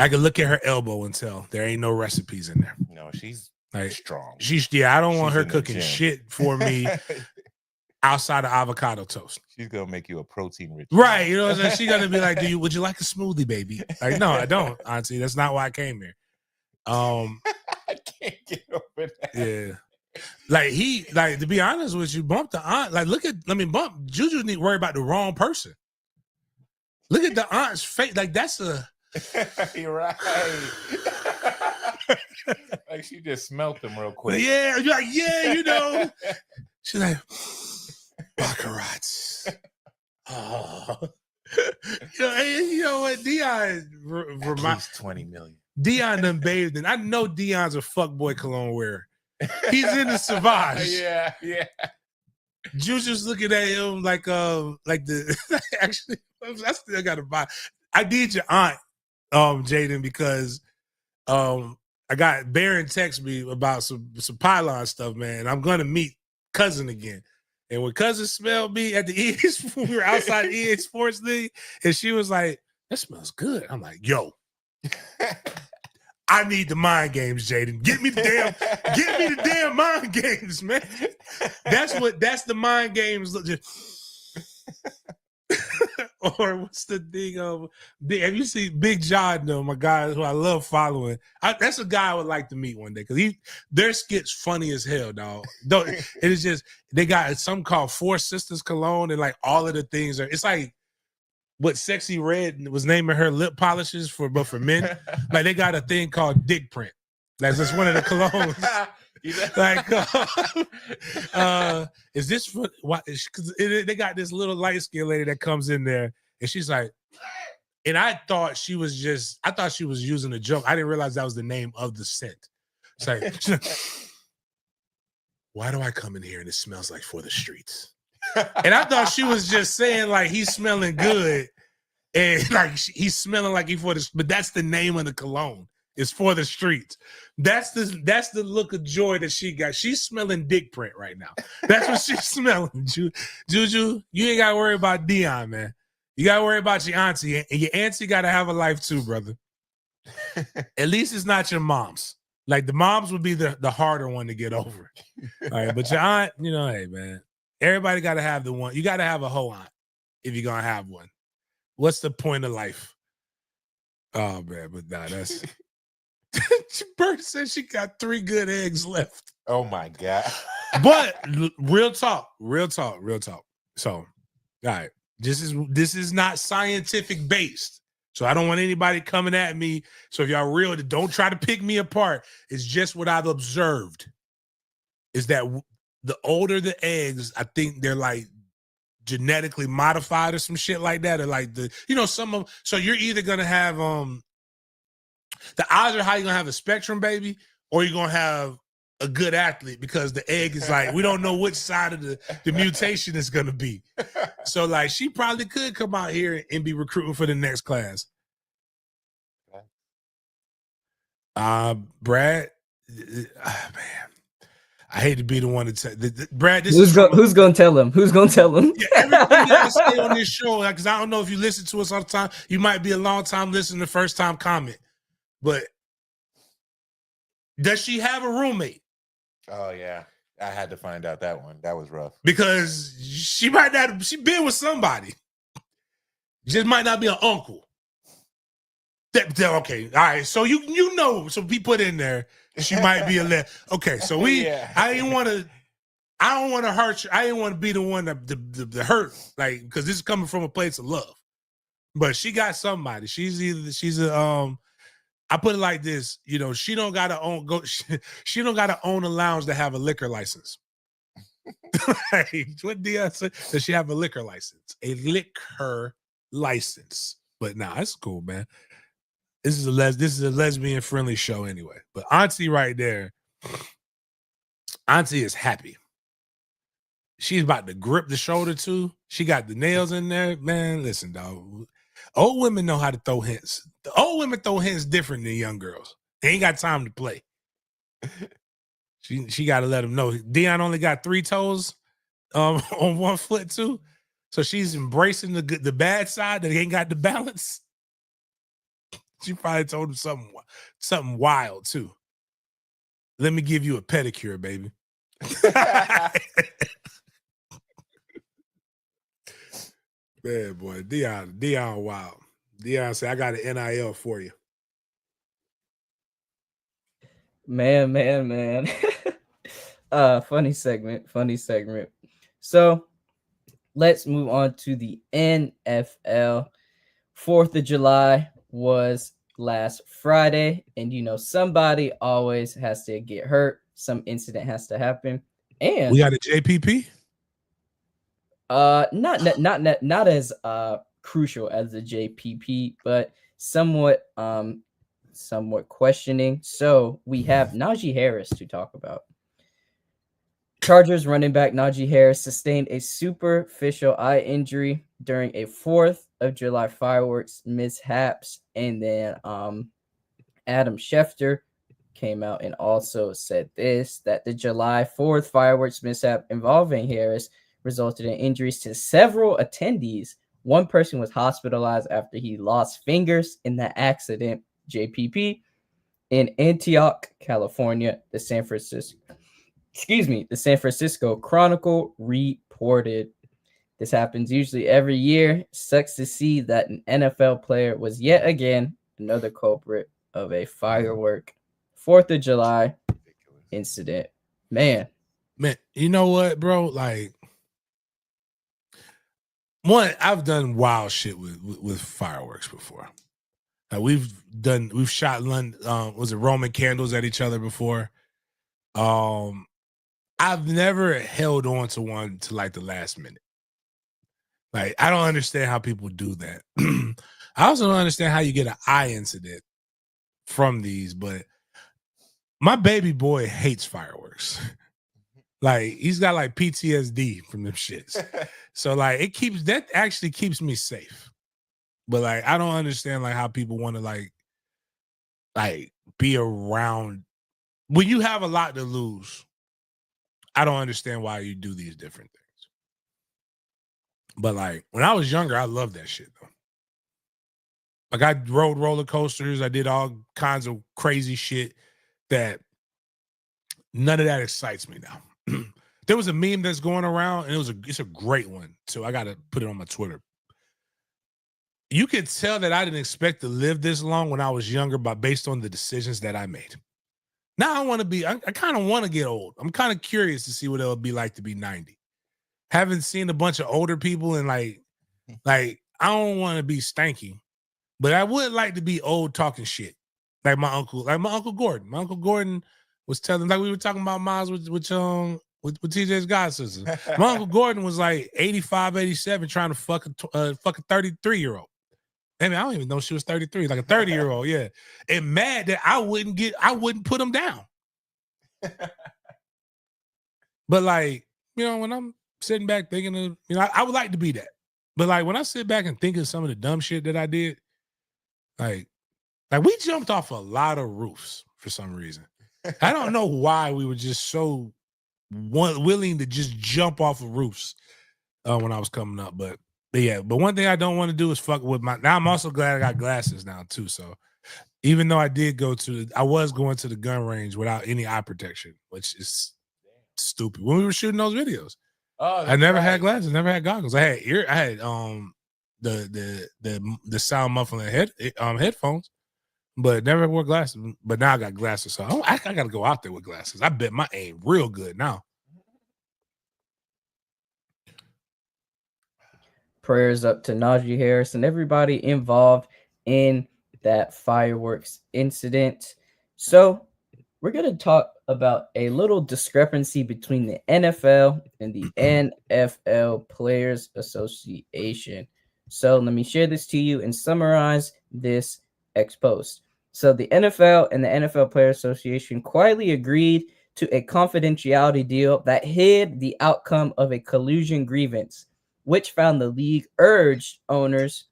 I can look at her elbow and tell there ain't no recipes in there. No, she's like strong. I don't want her cooking shit for me outside of avocado toast. She's gonna make you a protein rich. Right. You know what I'm saying? She's gonna be like, would you like a smoothie, baby? Like, no, I don't, auntie. That's not why I came here. I can't get over that. Yeah. Like to be honest with you, bump the aunt. Like, bump Juju need to worry about the wrong person. Look at the aunt's face. Like, that's a You're right. Like she just smelt them real quick. Yeah, you're like, yeah, She's like, baccarats. Oh. You know what? Deion at least 20 million. Deion done bathed in. I know Deion's a fuckboy cologne wearer. He's in the Savage. Yeah. Juju's looking at him like the actually I still gotta buy. I need your aunt, Jaden, because I got Baron text me about some pylon stuff, man. I'm gonna meet Cousin again. And when Cousin smelled me at the EA, we were outside the EA Sports thing, and she was like, that smells good. I'm like, yo, I need the mind games, Jaden. Get me the damn mind games, man. That's the mind games. Or what's the thing of have you seen Big John though, my guy who I love following? That's a guy I would like to meet one day because their skits funny as hell, dog. It is just they got something called Four Sisters Cologne, and like all of the things it's like what Sexy Red was naming her lip polishes but for men. Like they got a thing called Dick Print. That's just one of the colognes. Like, is this for what? Because they got this little light skinned lady that comes in there, and she's like, and I thought she was using a joke. I didn't realize that was the name of the scent. It's like, why do I come in here and it smells like For the Streets? And I thought she was just saying like he's smelling good, and like he's smelling like he for the. But that's the name of the cologne. It's for the streets. That's the look of joy that she got. She's smelling dick print right now. That's what she's smelling. Juju, you ain't got to worry about Dion, man. You got to worry about your auntie. And your auntie got to have a life too, brother. At least it's not your mom's. Like the moms would be the harder one to get over. All right, but your aunt, hey, man. Everybody got to have the one. You got to have a whole aunt if you're going to have one. What's the point of life? Oh, man, but nah, that's... Bert said she got 3 good eggs left. Oh, my God. But real talk. So, all right, this is not scientific based. So I don't want anybody coming at me. So if y'all real, don't try to pick me apart. It's just what I've observed is that the older the eggs, I think they're like genetically modified or some shit like that. Or like so you're either going to have, the odds are how you're going to have a spectrum baby or you're going to have a good athlete because the egg is like, we don't know which side of the mutation is going to be. So like she probably could come out here and be recruiting for the next class. Brad, man, I hate to be the one to tell Brad. Who's going to tell him? Who's going to tell him? Yeah, everything that I say on this show, because I don't know if you listen to us all the time. You might be a long time listener, first time comment. But does she have a roommate? Oh yeah, I had to find out that one. That was rough because she might not. She been with somebody. Just might not be an uncle. Okay, all right. So so we put in there. She might be okay. So Yeah. I don't want to hurt you. I didn't want to be the one to hurt, like because this is coming from a place of love. But she got somebody. She's a I put it like this, she don't gotta she don't gotta own a lounge to have a liquor license. What Dion said? Does she have a liquor license? A liquor license. But nah, that's cool, man. This is a lesbian friendly show anyway. But Auntie right there, Auntie is happy. She's about to grip the shoulder too. She got the nails in there. Man, listen, dog. Old women know how to throw hints. The old women throw hints different than young girls. They ain't got time to play. She got to let them know. Dion only got 3 toes on one foot too. So she's embracing the bad side that ain't got the balance. She probably told him something wild too. Let me give you a pedicure, baby. Man, boy, Dion wild. Dion said, I got an NIL for you. Man. Funny segment. So let's move on to the NFL. 4th of July was last Friday, and somebody always has to get hurt. Some incident has to happen. And we got a JPP? Not as crucial as the JPP, but somewhat questioning. So we have Najee Harris to talk about. Chargers running back Najee Harris sustained a superficial eye injury during a 4th of July fireworks mishaps, and then Adam Schefter came out and also said that the July 4th fireworks mishap involving Harris resulted in injuries to several attendees. One person was hospitalized after he lost fingers in the accident. JPP in Antioch, California, the San Francisco Chronicle reported. This happens usually every year. Sucks to see that an NFL player was yet again another culprit of a firework 4th of July incident. Man, you know what, bro? Like, one, I've done wild shit with fireworks before. We've shot was it Roman candles at each other before? I've never held on to one to like the last minute. Like, I don't understand how people do that. I also don't understand how you get an eye incident from these, but my baby boy hates fireworks. Like, he's got like PTSD from them shits. So like that actually keeps me safe. But like, I don't understand like how people want to like be around when you have a lot to lose. I don't understand why you do these different things. But like when I was younger, I loved that shit though. Like I rode roller coasters, I did all kinds of crazy shit that none of that excites me now. There was a meme that's going around, and it's a great one. So I gotta put it on my Twitter. You could tell that I didn't expect to live this long when I was younger, but based on the decisions that I made. Now I want to be, I kind of want to get old. I'm kind of curious to see what it would be like to be 90. Haven't seen a bunch of older people and like I don't want to be stanky, but I would like to be old talking shit. Like my uncle Gordon. My Uncle Gordon was telling, like we were talking about Miles with TJ's god sisters. My Uncle Gordon was like 85, 87 trying to fuck a 33-year-old. I mean, I don't even know she was 33, like a 30-year-old, yeah. And mad that I wouldn't put him down. But like, you know, when I'm sitting back thinking of, you know, I would like to be that. But like when I sit back and think of some of the dumb shit that I did, like we jumped off a lot of roofs for some reason. I don't know why we were just so willing to just jump off of roofs when I was coming up. But yeah, but one thing I don't want to do is fuck with now I'm also glad I got glasses now too. So even though I was going to the gun range without any eye protection, which is stupid. When we were shooting those videos, I never had glasses, never had goggles. I had the sound muffling headphones, but never wore glasses. But now I got glasses, so I got to go out there with glasses. I bet my aim real good now. Prayers up to Najee Harris and everybody involved in that fireworks incident. So we're going to talk about a little discrepancy between the NFL and the NFL Players Association. So let me share this to you and summarize this ex post. So the NFL and the NFL Players Association quietly agreed to a confidentiality deal that hid the outcome of a collusion grievance, which found the league urged owners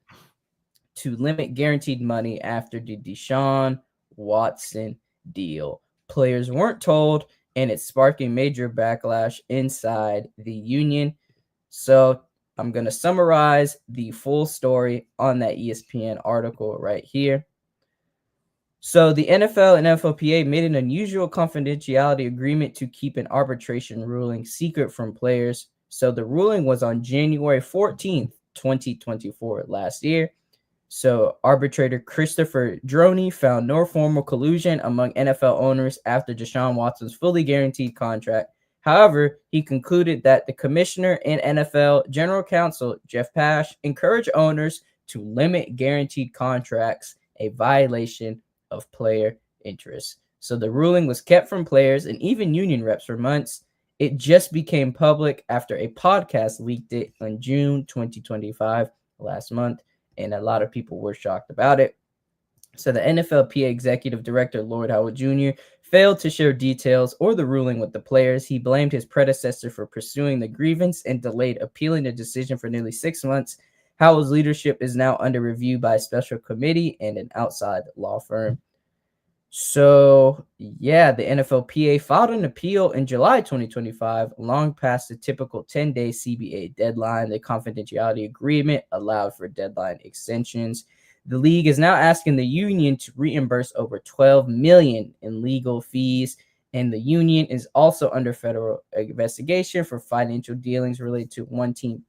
to limit guaranteed money after the Deshaun Watson deal. Players weren't told, and it's sparking major backlash inside the union. So I'm going to summarize the full story on that ESPN article right here. So the NFL and NFLPA made an unusual confidentiality agreement to keep an arbitration ruling secret from players. So the ruling was on January 14th, 2024, last year. So arbitrator Christopher Droney found no formal collusion among NFL owners after Deshaun Watson's fully guaranteed contract. However, he concluded that the commissioner and NFL general counsel, Jeff Pash, encouraged owners to limit guaranteed contracts, a violation of player interests. So the ruling was kept from players and even union reps for months. It just became public after a podcast leaked it on June 2025, last month, and a lot of people were shocked about it. So the NFLPA executive director, Lord Howard Jr., failed to share details or the ruling with the players. He blamed his predecessor for pursuing the grievance and delayed appealing the decision for nearly 6 months. Howard's leadership is now under review by a special committee and an outside law firm. So, yeah, the NFLPA filed an appeal in July 2025, long past the typical 10-day CBA deadline. The confidentiality agreement allowed for deadline extensions. The league is now asking the union to reimburse over $12 million in legal fees, and the union is also under federal investigation for financial dealings related to One Team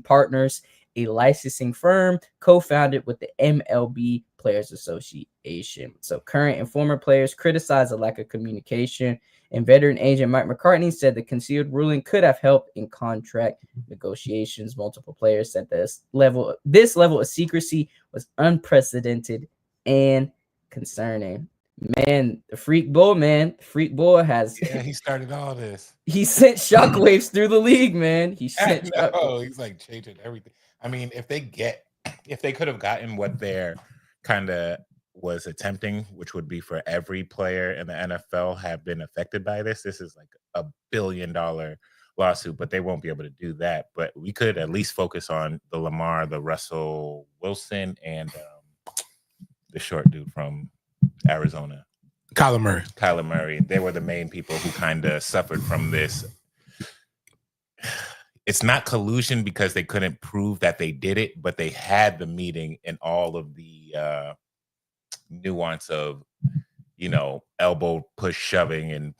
Partners, a licensing firm co-founded with the MLB Players Association. So current and former players criticized the lack of communication, and veteran agent Mike McCartney said the concealed ruling could have helped in contract negotiations. Multiple players said this level of secrecy was unprecedented and concerning. Man, the freak bull has he started all this. He sent shockwaves through the league, man. He's like changing everything. I mean, if they could have gotten what they're kind of was attempting, which would be for every player in the NFL have been affected by this is like $1 billion lawsuit, but they won't be able to do that. But we could at least focus on the Russell Wilson, and the short dude from Arizona? Kyler Murray. Kyler Murray. They were the main people who kind of suffered from this. It's not collusion because they couldn't prove that they did it, but they had the meeting and all of the nuance of, elbow push shoving and,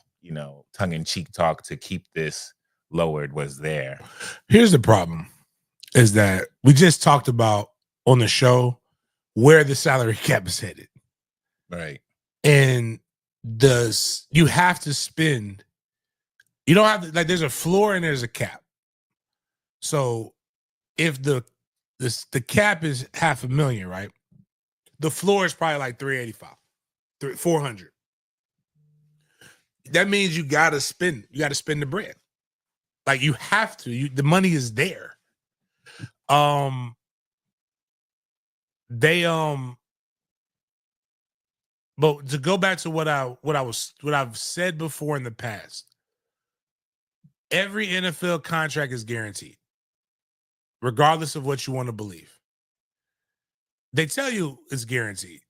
tongue-in-cheek talk to keep this lowered was there. Here's the problem, is that we just talked about on the show where the salary cap is headed. Right. And you have to spend, you don't have to, like, there's a floor and there's a cap. So if the cap is $500,000, right? The floor is probably like 385, 400. That means you gotta spend the bread. Like, you have to. The money is there. But to go back to what I've said before in the past, every NFL contract is guaranteed, regardless of what you want to believe. They tell you it's guaranteed.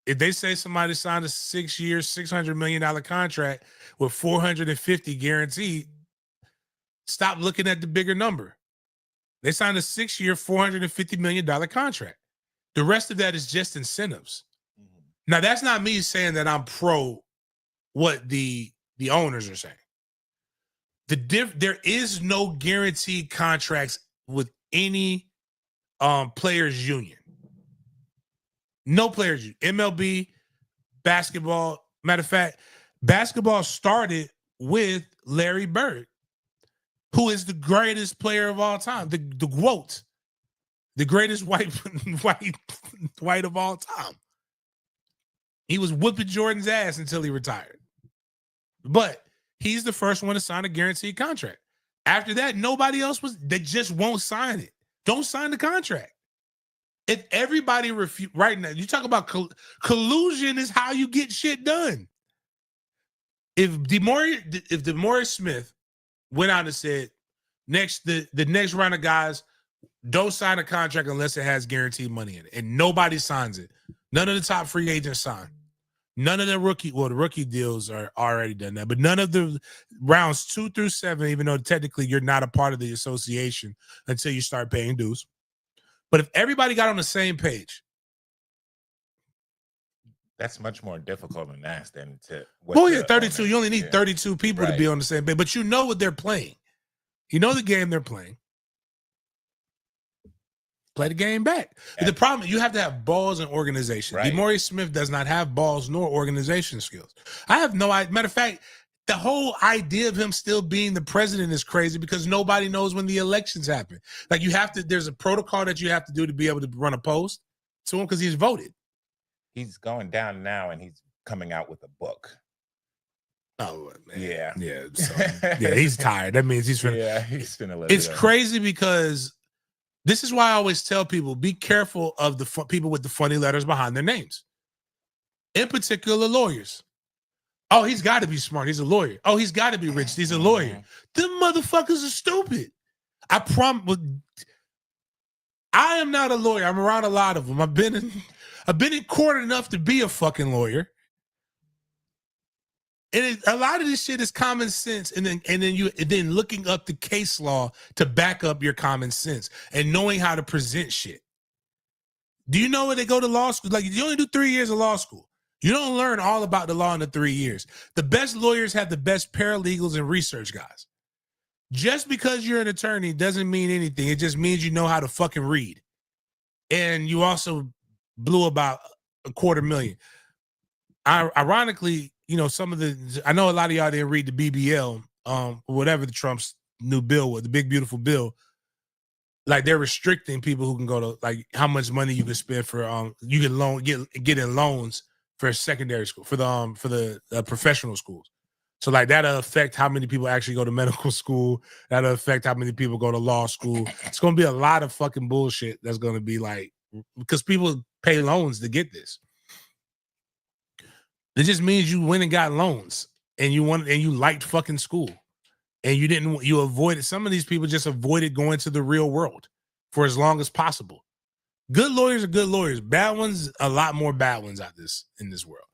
If they say somebody signed a 6-year, $600 million contract with 450 guaranteed, stop looking at the bigger number. They signed a 6-year, $450 million contract. The rest of that is just incentives. Mm-hmm. Now, that's not me saying that I'm pro what the owners are saying. There is no guaranteed contracts with any players union. No players union. MLB, basketball. Matter of fact, basketball started with Larry Bird, who is the greatest player of all time, the GOAT, the greatest white of all time. He was whooping Jordan's ass until he retired. But he's the first one to sign a guaranteed contract. After that, nobody else they just won't sign it. Don't sign the contract. If everybody right now, you talk about collusion is how you get shit done. If DeMaurice Smith went out and said, the next round of guys, don't sign a contract unless it has guaranteed money in it, and nobody signs it. None of the top free agents sign. None of the rookie deals are already done that, but none of the rounds 2 through 7, even though technically you're not a part of the association until you start paying dues. But if everybody got on the same page, that's much more difficult than that. 32. You only need 32 people to be on the same page, but you know what they're playing. You know the game they're playing. Play the game back. But the problem, you have to have balls and organization. Right. DeMaurice Smith does not have balls nor organization skills. I have no idea. Matter of fact, the whole idea of him still being the president is crazy because nobody knows when the elections happen. Like, there's a protocol that you have to do to be able to run a post to him because he's voted. He's going down now and he's coming out with a book. Oh, man. Yeah. Yeah. So, yeah, he's tired. That means he's finna. Yeah, he's finna let It's crazy because this is why I always tell people, be careful of the people with the funny letters behind their names. In particular, lawyers. Oh, he's got to be smart. He's a lawyer. Oh, he's got to be rich. He's a lawyer. Them motherfuckers are stupid. I promise. I am not a lawyer. I'm around a lot of them. I've been in court enough to be a fucking lawyer. And a lot of this shit is common sense, and then looking up the case law to back up your common sense and knowing how to present shit. Do you know when they go to law school? Like, you only do 3 years of law school. You don't learn all about the law in the 3 years. The best lawyers have the best paralegals and research guys. Just because you're an attorney doesn't mean anything. It just means you know how to fucking read. And you also blew about $250,000. Ironically, I know a lot of y'all didn't read the BBL, whatever the Trump's new bill was, the big beautiful bill. Like, they're restricting people who can go to, like, how much money you can spend for you can get in loans for secondary school, for the professional schools. So, like, that'll affect how many people actually go to medical school. That'll affect how many people go to law school. It's going to be a lot of fucking bullshit that's going to be like, because people pay loans to get this. It just means you went and got loans and you liked fucking school and you avoided, some of these people just avoided going to the real world for as long as possible. Good lawyers are good lawyers. Bad ones, a lot more bad ones in this world.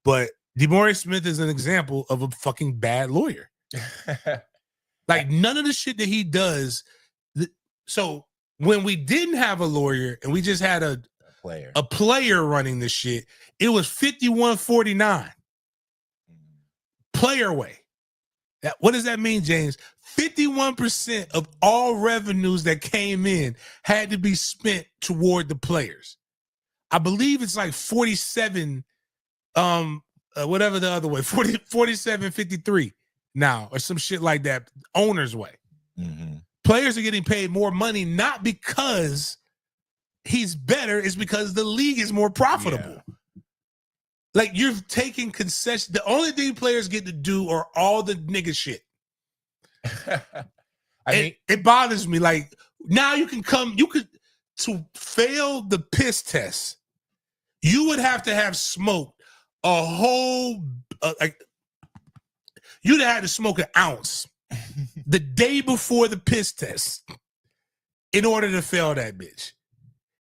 But DeMaurice Smith is an example of a fucking bad lawyer. Like none of the shit that he does. So when we didn't have a lawyer and we just had a player running this shit, it was 51-49. Player way. What does that mean, James? 51% of all revenues that came in had to be spent toward the players. I believe it's like 47, whatever the other way, 47-53 now, or some shit like that, owner's way. Mm-hmm. Players are getting paid more money, not because he's better, it's because the league is more profitable. Yeah. Like you're taking concessions. The only thing players get to do are all the nigga shit. It bothers me. Like now you could to fail the piss test, you would have to have smoked a whole you'd have had to smoke an ounce the day before the piss test in order to fail that bitch.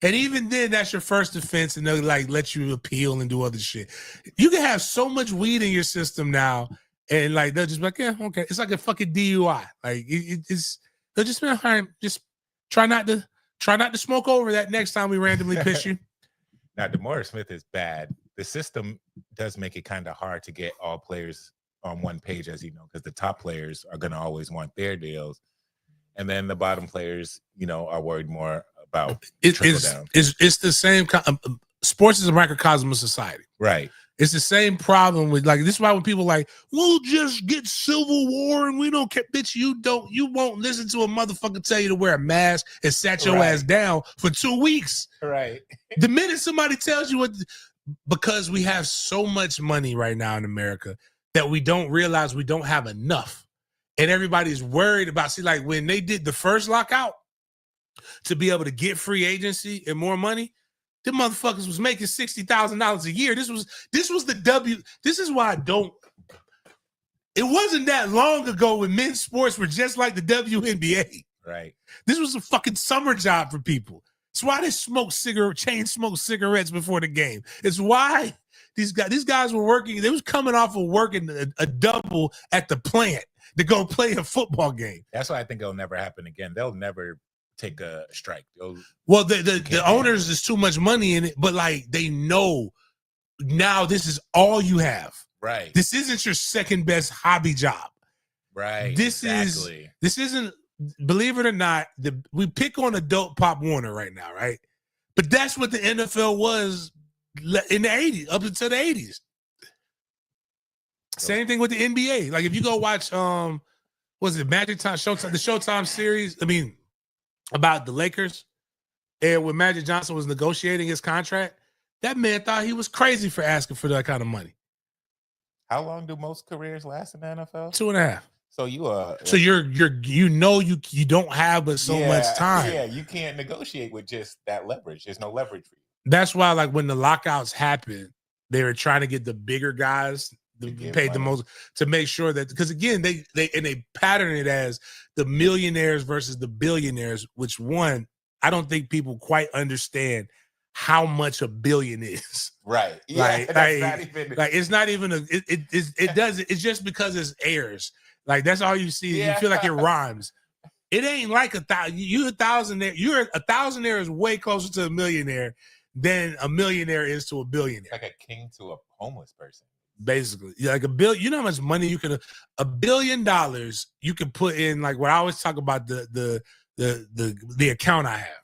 And even then, that's your first offense, and they'll like let you appeal and do other shit. You can have so much weed in your system now, and like they'll just be like, yeah, okay. It's like a fucking DUI. Like it's they'll just be like, just try not to smoke over that next time we randomly piss you. Now, DeMaurice Smith is bad. The system does make it kind of hard to get all players on one page, as you know, because the top players are going to always want their deals, and then the bottom players, are worried more about trickle down. It's the same. Sports is a microcosm of society, right? It's the same problem with this is why when people like, we'll just get Civil War and we don't care, bitch. You won't listen to a motherfucker tell you to wear a mask and sat your ass down for 2 weeks, right? The minute somebody tells you because we have so much money right now in America that we don't realize we don't have enough, and everybody's worried about. See, like when they did the first lockout to be able to get free agency and more money, them motherfuckers was making $60,000 a year. This was the W. This is why I don't. It wasn't that long ago when men's sports were just like the WNBA. Right. This was a fucking summer job for people. It's why they chain smoke cigarettes before the game. It's why these guys were working. They was coming off of working a double at the plant to go play a football game. That's why I think it'll never happen again. They'll never take a strike. Well, the owners, there's too much money in it, but like they know now this is all you have. Right. This isn't your second best hobby job. Right. This isn't, believe it or not, we pick on adult Pop Warner right now, right? But that's what the NFL was in the 80s, up until the 80s. Same thing with the NBA. Like if you go watch was it Magic Time Showtime, the Showtime series, about the Lakers, and when Magic Johnson was negotiating his contract, that man thought he was crazy for asking for that kind of money. How long do most careers last in the NFL? 2.5. So you don't have but so much time. Yeah, you can't negotiate with just that leverage. There's no leverage for you. That's why, like when the lockouts happened, they were trying to get the bigger guys to pay the most to make sure that, because again, they pattern it as the millionaires versus the billionaires, which I don't think people quite understand how much a billion is. Right. Yeah. It's not even it's just because it's heirs. Like that's all you see. Yeah. You feel like it rhymes. It ain't like 1,000. You're a thousandaire is way closer to a millionaire than a millionaire is to a billionaire. Like a king to a homeless person. Basically, like $1 billion. You know how much money $1 billion you can put in. Like what I always talk about the account I have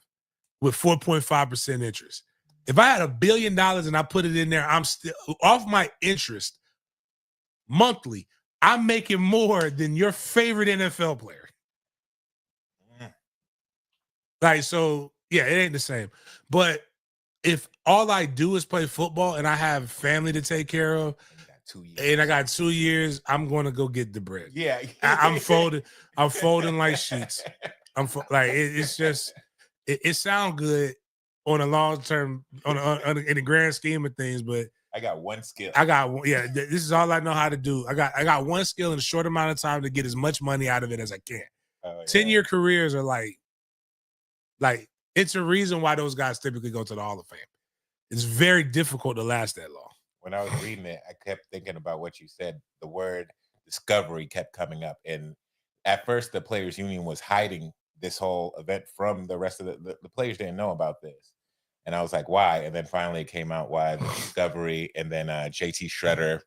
with 4.5% interest. If I had $1 billion and I put it in there, I'm still off my interest monthly. I'm making more than your favorite NFL player. Like, so yeah, it ain't the same. But if all I do is play football and I have family to take care of, and I got 2 years, I'm going to go get the bread. Yeah. I'm folding like sheets. It's just, it sounds good on a long term, in the grand scheme of things, but I got one skill. This is all I know how to do. I got one skill in a short amount of time to get as much money out of it as I can. 10-year careers are like it's a reason why those guys typically go to the Hall of Fame. It's very difficult to last that long. when I was reading it, I kept thinking about what you said. The word discovery kept coming up, and at first, the players' union was hiding this whole event from the rest of the players. Didn't know about this, and I was like, why? And then finally, it came out why the discovery. And then JT Shredder,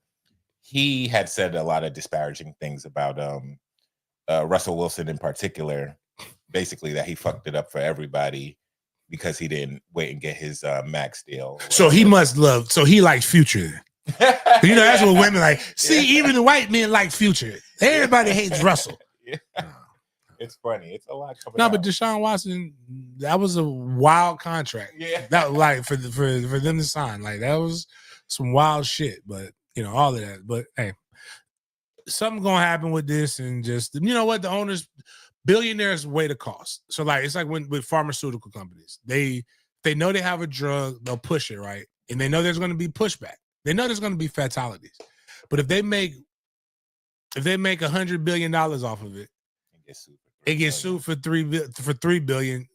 he had said a lot of disparaging things about Russell Wilson in particular, basically that he fucked it up for everybody because he didn't wait and get his max deal. So he must love. So he likes Future. You know, that's what women like. See, even the white men like Future. Everybody hates Russell. Yeah. It's funny. It's a lot coming No, out. but Deshaun Watson, that was a wild contract. Yeah. That like for them to sign, like that was some wild shit. But you know, all of that. But hey, something gonna happen with this, and just you know what, the owners, billionaires weigh the cost. So like it's like when with pharmaceutical companies, they know they have a drug, they'll push it, right? And they know there's going to be pushback. They know there's going to be fatalities. But if they make $100 billion off of it, it gets sued for $3 billion.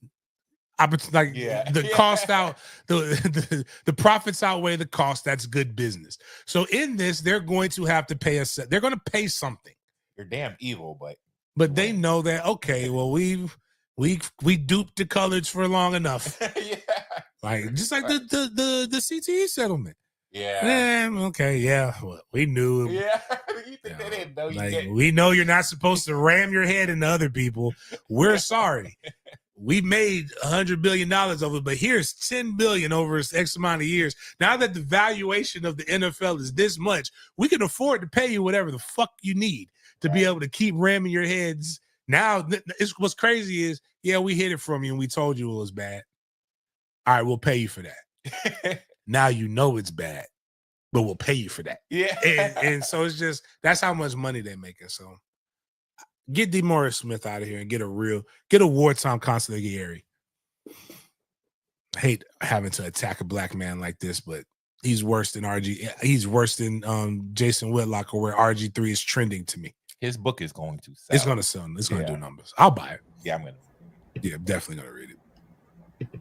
Like the cost out, the profits outweigh the cost. That's good business. So in this, they're going to have to pay us. They're going to pay something. You're damn evil, but they know that. Okay, well we duped the colors for long enough. Yeah. Like just like the CTE settlement. Yeah. Okay. Yeah. Well, we knew. Yeah. You think they didn't know you we know you're not supposed to ram your head into other people. We're sorry. We made $100 billion over it, but here's $10 billion over X amount of years. Now that the valuation of the NFL is this much, we can afford to pay you whatever the fuck you need to be able to keep ramming your heads. Now, what's crazy is, yeah, we hid it from you and we told you it was bad. All right, we'll pay you for that. Now you know it's bad, but we'll pay you for that. Yeah. And so it's just, that's how much money they're making. So get DeMaurice Smith out of here and get a wartime consigliere. Hate having to attack a black man like this, but he's worse than He's worse than Jason Whitlock, or where RG3 is trending to me. His book is going to sell. It's going to sell. It's going to do numbers. I'll buy it. Yeah, I'm going to. Yeah, I'm definitely going to read it.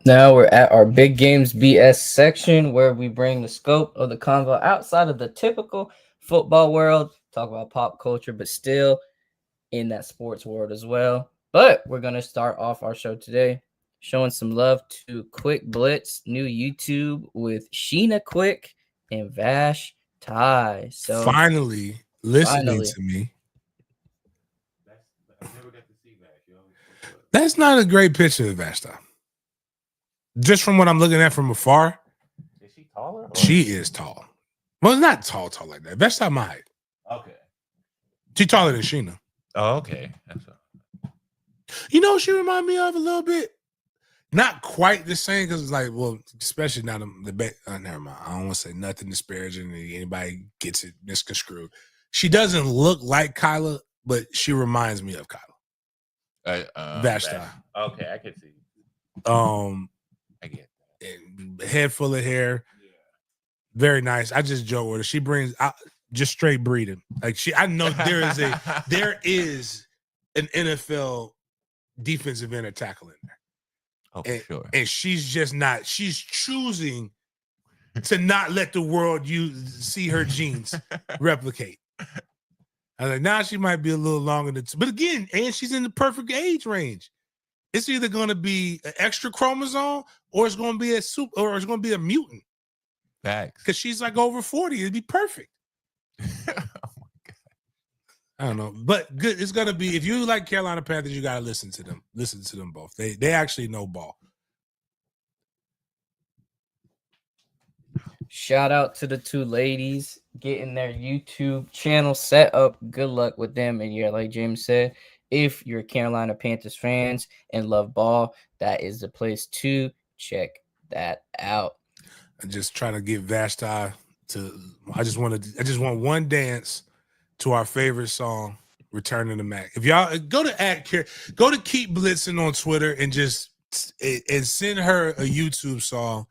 Now we're at our Big Games BS section, where we bring the scope of the convo outside of the typical football world, talk about pop culture, but still in that sports world as well. But we're going to start off our show today showing some love to Quick Blitz, new YouTube with Sheena Quick and Vash Ty. So finally listening to me. I never got to see Vash. That's not a great picture of Vash Ty. Just from what I'm looking at from afar. Is she taller? She is tall. Well, not tall like that. Vash Ty my height. Okay. She's taller than Sheena. Oh, okay. You know, she remind me of a little bit. Not quite the same, because it's like, well, especially now never mind. I don't want to say nothing disparaging. Anybody gets it misconstrued. She doesn't look like Kyla, but she reminds me of Kyla. Vash Ty. Okay, I can see. I get that. Head full of hair. Yeah. Very nice. I just joke with her. She brings out just straight breeding. Like I know there is an NFL defensive end or tackle in there. Oh, sure. And she's just not. She's choosing to not let the world see her genes replicate. I was like, now she might be a little longer than, but again, and she's in the perfect age range. It's either going to be an extra chromosome, or it's going to be a mutant. Facts. Because she's like over 40, it'd be perfect. Oh my God. I don't know, but good. It's gonna be, if you like Carolina Panthers, you gotta listen to them. Listen to them both. They actually know ball. Shout out to the two ladies getting their YouTube channel set up. Good luck with them. And yeah, like James said, if you're Carolina Panthers fans and love ball, that is the place to check that out. I'm just trying to get Vash Ty to. I just want one dance to our favorite song, "Return to the Mac." If y'all go to Keep Blitzing on Twitter and just send her a YouTube song.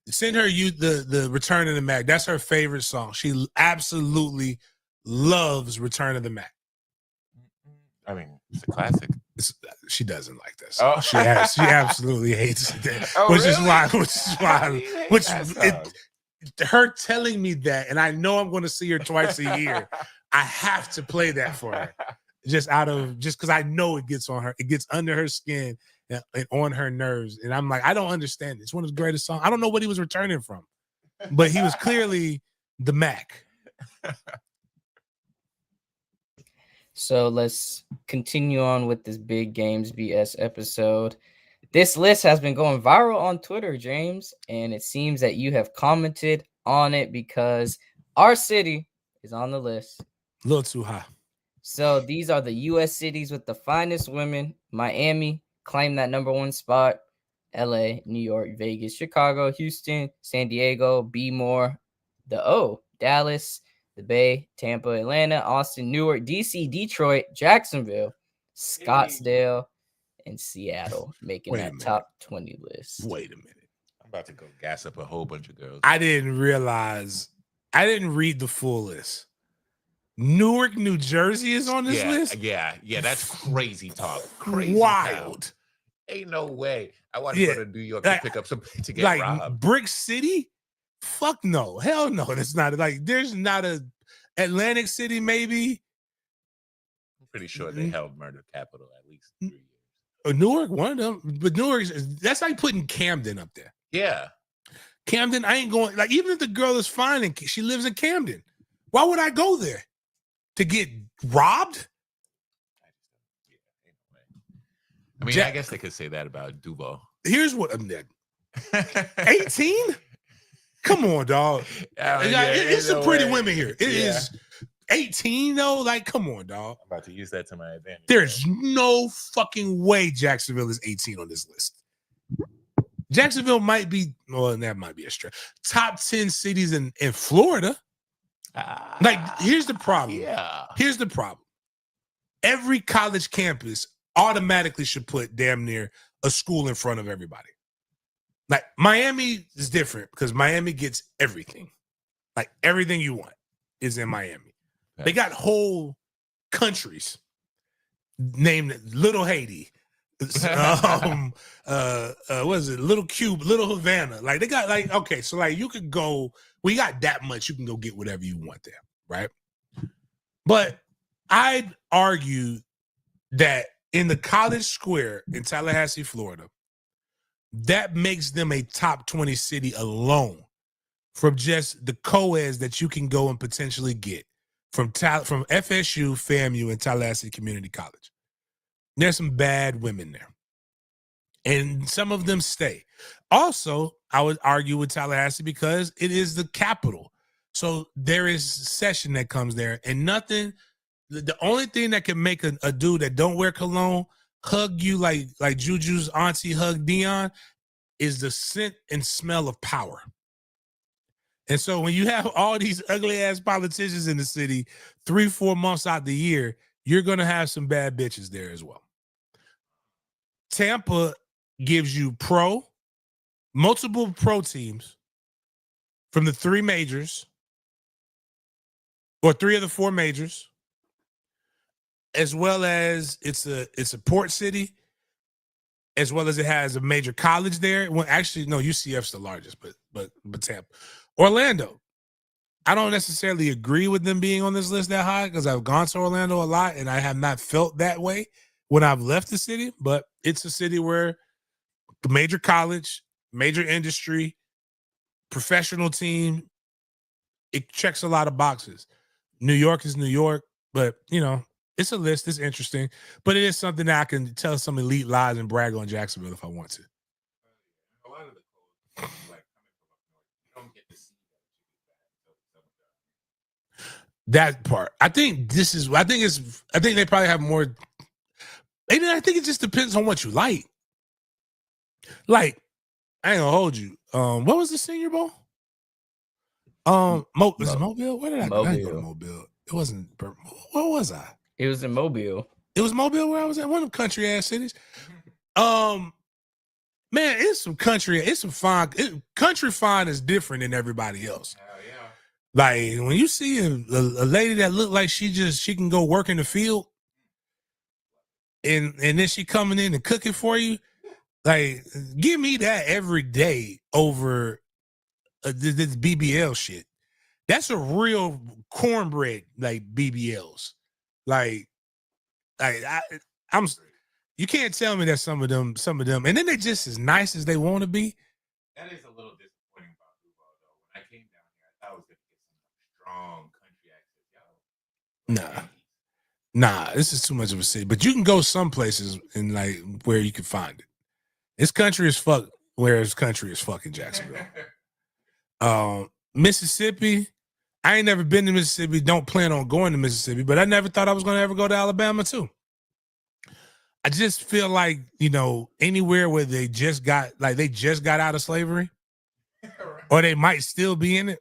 Send her the Return to the Mac. That's her favorite song. She absolutely loves Return to the Mac. I mean, it's a classic. She doesn't like this. Oh. She absolutely hates it. Oh, which really? is why her telling me that, and I know I'm going to see her twice a year, I have to play that for her. Just because I know it gets on her, it gets under her skin and on her nerves. And I'm like, I don't understand it. It's one of the greatest songs. I don't know what he was returning from, but he was clearly the Mac. So let's continue on with this big Games BS episode. This list has been going viral on Twitter, James, and it seems that you have commented on it because our city is on the list. A little too high. So these are the U.S. cities with the finest women. Miami claimed that number 1 spot. L.A., New York, Vegas, Chicago, Houston, San Diego, B more. Dallas, the Bay, Tampa, Atlanta, Austin, Newark, D.C., Detroit, Jacksonville, Scottsdale, and Seattle making that top 20 list. Wait a minute. I'm about to go gas up a whole bunch of girls. I didn't read the full list. Newark, New Jersey is on this list? Yeah. That's crazy talk. Crazy wild. Town. Ain't no way. I want to go to New York to pick up some to get robbed. Brick City? Fuck no. Hell no. That's not there's not a Atlantic City, maybe. I'm pretty sure they held murder capital at least 3 years. Newark, one of them. But Newark, that's like putting Camden up there. Yeah. Camden, I ain't going, even if the girl is fine and she lives in Camden, why would I go there? To get robbed? I mean, I guess they could say that about Duval. Here's what I'm dead. 18? Come on, dog. It's some pretty women here. It is 18, though. Come on, dog. I'm about to use that to my advantage. There's no fucking way Jacksonville is 18 on this list. Jacksonville might be, that might be a stretch. Top 10 cities in Florida. Here's the problem. Yeah. Here's the problem. Every college campus automatically should put damn near a school in front of everybody. Miami is different because Miami gets everything. Everything you want is in Miami. Okay. They got whole countries named Little Haiti. What is it? Little Cuba, Little Havana. They got okay, so you could go, we got that much, you can go get whatever you want there, right? But I'd argue that in the College Square in Tallahassee, Florida, that makes them a top 20 city alone from just the co-eds that you can go and potentially get from FSU, FAMU, and Tallahassee Community College. There's some bad women there. And some of them stay. Also, I would argue with Tallahassee because it is the capital. So there is session that comes there. And the only thing that can make a dude that don't wear cologne hug you like Juju's auntie hugged Dion is the scent and smell of power. And so when you have all these ugly ass politicians in the city 3-4 months out the year, you're going to have some bad bitches there as well. Tampa gives you multiple pro teams from the 3 majors or 3 of the 4 majors, as well as it's a port city, as well as it has a major college there. Well, actually, no, UCF's the largest, but Tampa. Orlando. I don't necessarily agree with them being on this list that high because I've gone to Orlando a lot and I have not felt that way when I've left the city, but it's a city where the major college, major industry, professional team, it checks a lot of boxes. New York is New York, but it's a list. It's interesting, but it is something that I can tell some elite lies and brag on Jacksonville if I want to. A lot of the codes, you don't get to see that part. I think they probably have more. And I think it just depends on what you like. I ain't gonna hold you. What was the Senior Bowl? Was it Mobile? Where did I go? I didn't go to Mobile. It wasn't. Where was I? It was in Mobile. It was Mobile where I was at. One of the country ass cities. Man, it's some country. It's some fine. Country fine is different than everybody else. Hell yeah. When you see a lady that look like she can go work in the field, and then she coming in and cooking for you, give me that every day over this BBL shit. That's a real cornbread, like BBLs. Like I'm. You can't tell me that some of them, and then they just as nice as they want to be. That is a little disappointing about Duval, though. When I came down here, I thought I was gonna get some strong country accent, y'all. Nah, this is too much of a city. But you can go some places and like where you can find it. It's country as fuck. Whereas country is fucking Jacksonville. Mississippi. I ain't never been to Mississippi. Don't plan on going to Mississippi, but I never thought I was gonna ever go to Alabama too. I just feel like, anywhere where they just got out of slavery, or they might still be in it.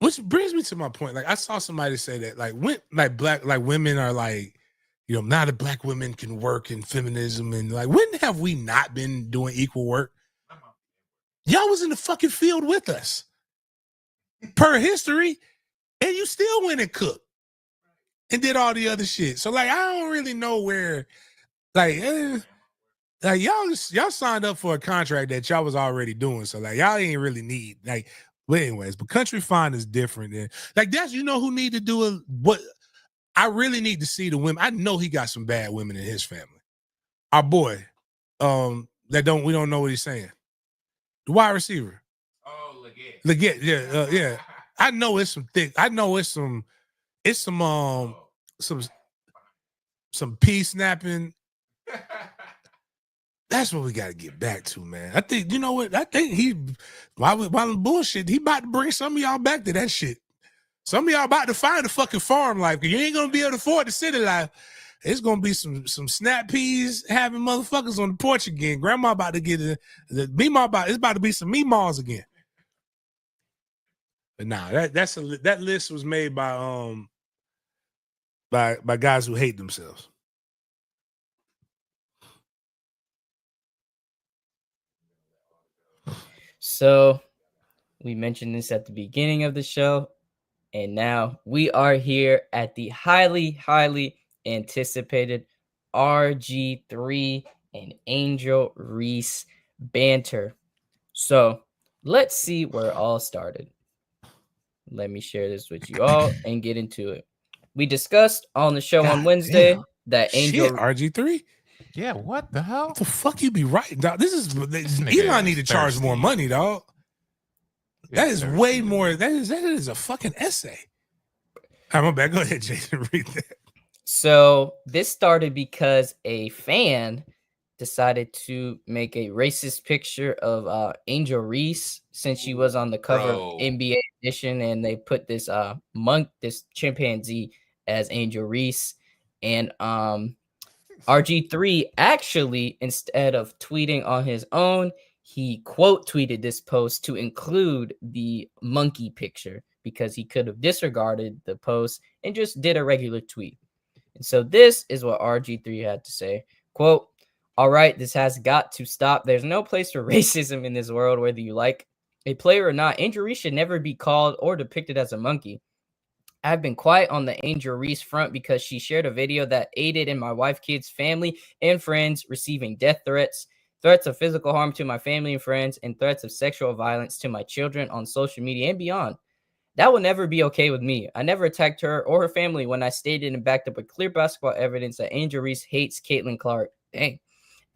Which brings me to my point. Like I saw somebody say that, like women are like, now that black women can work in feminism, and like, when have we not been doing equal work? Y'all was in the fucking field with us per history, and you still went and cooked and did all the other shit. So like, I don't really know where, like y'all signed up for a contract that y'all was already doing. So like, y'all ain't really need like. But anyways, but country fine is different. And like that's who need to do what I really need to see the women. I know he got some bad women in his family. Our boy, we don't know what he's saying. The wide receiver. Oh, Leggett, yeah. I know it's some thick. I know it's some pea snapping. That's what we got to get back to, man. I think, what? I think while the bullshit, he about to bring some of y'all back to that shit. Some of y'all about to find the fucking farm life, because you ain't going to be able to afford the city life. It's going to be some snap peas having motherfuckers on the porch again. Grandma about to get it's about to be some meemaws again. But nah, that list was made by guys who hate themselves. So we mentioned this at the beginning of the show, and now we are here at the highly, highly anticipated RG3 and Angel Reese banter. So let's see where it all started. Let me share this with you all and get into it. We discussed on the show on Wednesday that Angel RG3. Yeah, what the hell? What the fuck you be writing, dog? Elon need to charge more money, dog. That is way more. That is a fucking essay. I'm my bad. Go ahead, Jason. Read that. So this started because a fan decided to make a racist picture of Angel Reese since she was on the cover of NBA Edition, and they put this this chimpanzee as Angel Reese, and RG3 actually, instead of tweeting on his own, he quote tweeted this post to include the monkey picture because he could have disregarded the post and just did a regular tweet. And so this is what RG3 had to say. Quote, "All right, this has got to stop. There's no place for racism in this world, whether you like a player or not. Angel Reese should never be called or depicted as a monkey. I've been quiet on the Angel Reese front because she shared a video that aided in my wife, kids, family, and friends receiving death threats of physical harm to my family and friends, and threats of sexual violence to my children on social media and beyond. That will never be okay with me. I never attacked her or her family when I stated and backed up with clear basketball evidence that Angel Reese hates Caitlin Clark. Dang.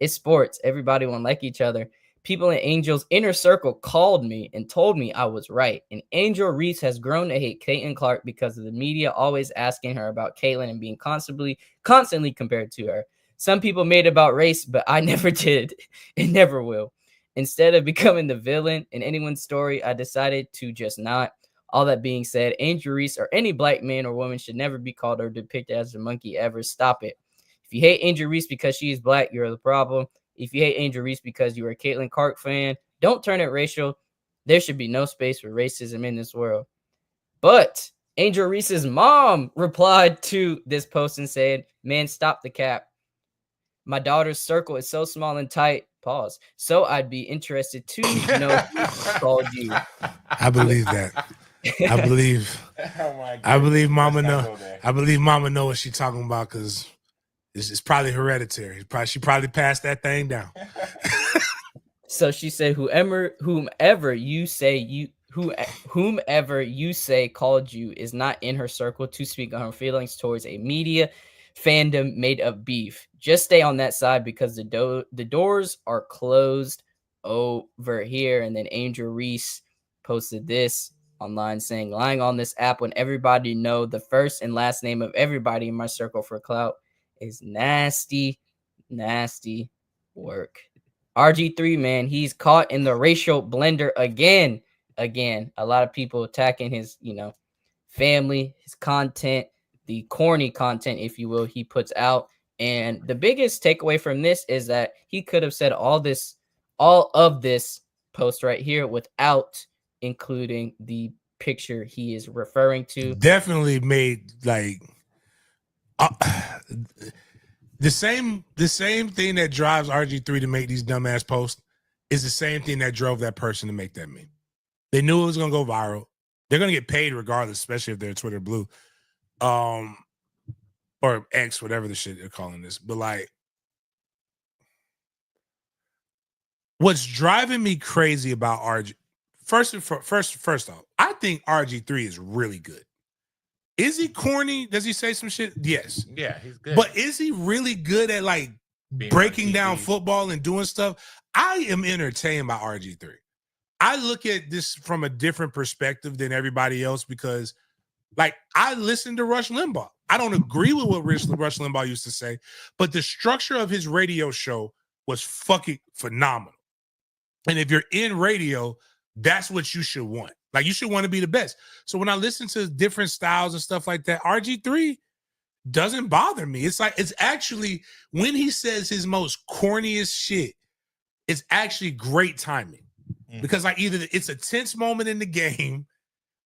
It's sports. Everybody won't like each other. People in Angel's inner circle called me and told me I was right. And Angel Reese has grown to hate Caitlin Clark because of the media always asking her about Caitlin and being constantly compared to her. Some people made it about race, but I never did and never will. Instead of becoming the villain in anyone's story, I decided to just not. All that being said, Angel Reese or any black man or woman should never be called or depicted as a monkey ever. Stop it. If you hate Angel Reese because she is black, you're the problem. If you hate Angel Reese because you are a Caitlin Clark fan, don't turn it racial. There should be no space for racism in this world." But Angel Reese's mom replied to this post and said, "Man, stop the cap. My daughter's circle is so small and tight." Pause. "So I'd be interested to know who called you." I believe that. I believe. I believe Mama know. I believe Mama know what she's talking about, because it's probably hereditary. She probably passed that thing down. So she said, whomever you say called you is not in her circle to speak on her feelings towards a media fandom made of beef. Just stay on that side because the doors are closed over here. And then Angel Reese posted this online saying, lying on this app when everybody know the first and last name of everybody in my circle for clout is nasty work. RG3, man, he's caught in the racial blender again. A lot of people attacking his, family, his content, the corny content, if you will, he puts out. And the biggest takeaway from this is that he could have said all of this post right here without including the picture he is referring to. Definitely made like the same thing that drives RG3 to make these dumbass posts is the same thing that drove that person to make that meme. They knew it was gonna go viral. They're gonna get paid regardless, especially if they're Twitter Blue, or X, whatever the shit they're calling this. But like, what's driving me crazy about RG? First off, I think RG3 is really good. Is he corny? Does he say some shit? Yes. Yeah, he's good. But is he really good at like breaking down football and doing stuff? I am entertained by RG3. I look at this from a different perspective than everybody else because, like, I listen to Rush Limbaugh. I don't agree with what Rush Limbaugh used to say, but the structure of his radio show was fucking phenomenal. And if you're in radio, that's what you should want. Like, you should want to be the best. So when I listen to different styles and stuff like that, RG3 doesn't bother me. It's like, it's actually, when he says his most corniest shit, it's actually great timing. Because like either it's a tense moment in the game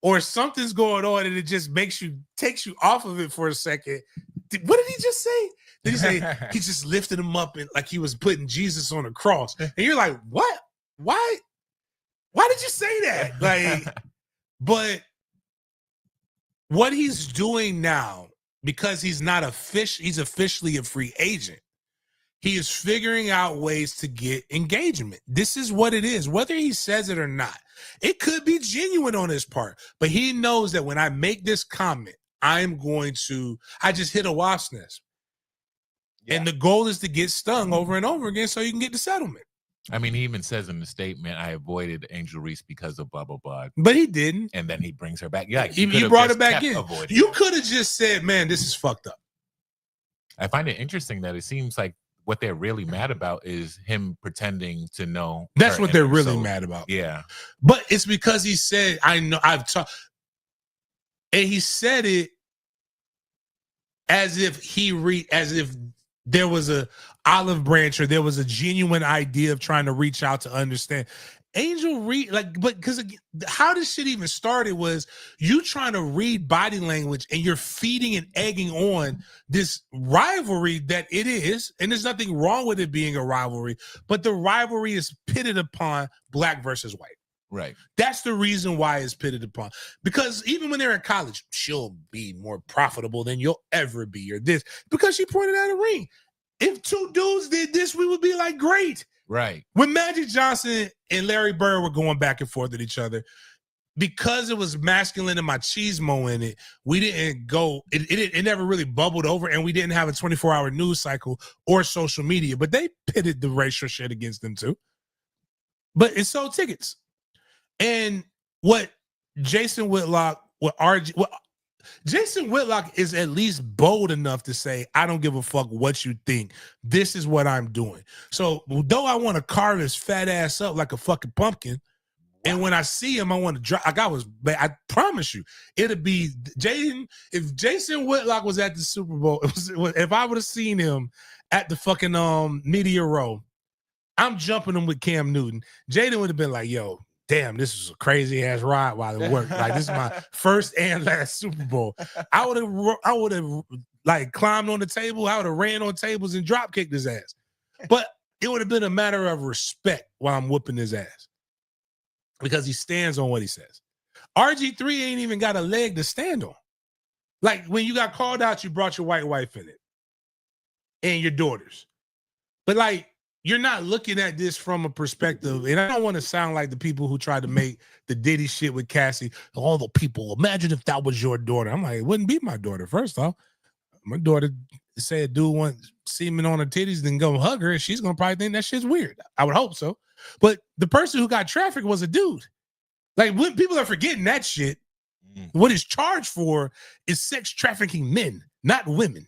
or something's going on and it just takes you off of it for a second. What did he just say? Did he say he just lifted him up and like he was putting Jesus on a cross? And you're like, what? Why did you say that? Like, but what he's doing now, because he's not he's officially a free agent. He is figuring out ways to get engagement. This is what it is, whether he says it or not. It could be genuine on his part, but he knows that when I make this comment, I just hit a wasp nest. Yeah. And the goal is to get stung over and over again so you can get the settlement. I mean, he even says in the statement, I avoided Angel Reese because of blah, blah, blah. But he didn't. And then he brings her back. Yeah, he brought her back in. You could have just said, man, this is fucked up. I find it interesting that it seems like what they're really mad about is him pretending to know. That's what they're really mad about. Yeah. But it's because he said, I know I've talked. And he said it as if there was a olive branch or there was a genuine idea of trying to reach out to understand. Angel Reed, like, but because how this shit even started was you trying to read body language and you're feeding and egging on this rivalry that it is, and there's nothing wrong with it being a rivalry, but the rivalry is pitted upon black versus white. Right. That's the reason why it's pitted upon. Because even when they're in college, she'll be more profitable than you'll ever be, or this, because she pointed out a ring. If two dudes did this, we would be like, great. Right. When Magic Johnson and Larry Bird were going back and forth at each other, because it was masculine and machismo in it, we didn't go, it never really bubbled over, and we didn't have a 24-hour news cycle or social media, but they pitted the racial shit against them too. But it sold tickets. And what Jason Whitlock is at least bold enough to say, I don't give a fuck what you think. This is what I'm doing. So though I want to carve his fat ass up like a fucking pumpkin, and when I see him, I want to drop. I promise you, it'll be Jaden. If Jason Whitlock was at the Super Bowl, if I would have seen him at the fucking media row, I'm jumping him with Cam Newton. Jaden would have been like, yo, damn, this was a crazy ass ride while it worked. Like, this is my first and last Super Bowl. I would have like climbed on the table. I would have ran on tables and drop kicked his ass. But it would have been a matter of respect while I'm whooping his ass, because he stands on what he says. RG3 ain't even got a leg to stand on. Like, when you got called out, you brought your white wife in it and your daughters. But like, you're not looking at this from a perspective, and I don't want to sound like the people who tried to make the Diddy shit with Cassie. All the people, imagine if that was your daughter. I'm like, it wouldn't be my daughter. First off, my daughter say a dude wants semen on her titties, then go hug her, and she's gonna probably think that shit's weird. I would hope so. But the person who got trafficked was a dude. Like, when people are forgetting that shit, what is charged for is sex trafficking men, not women.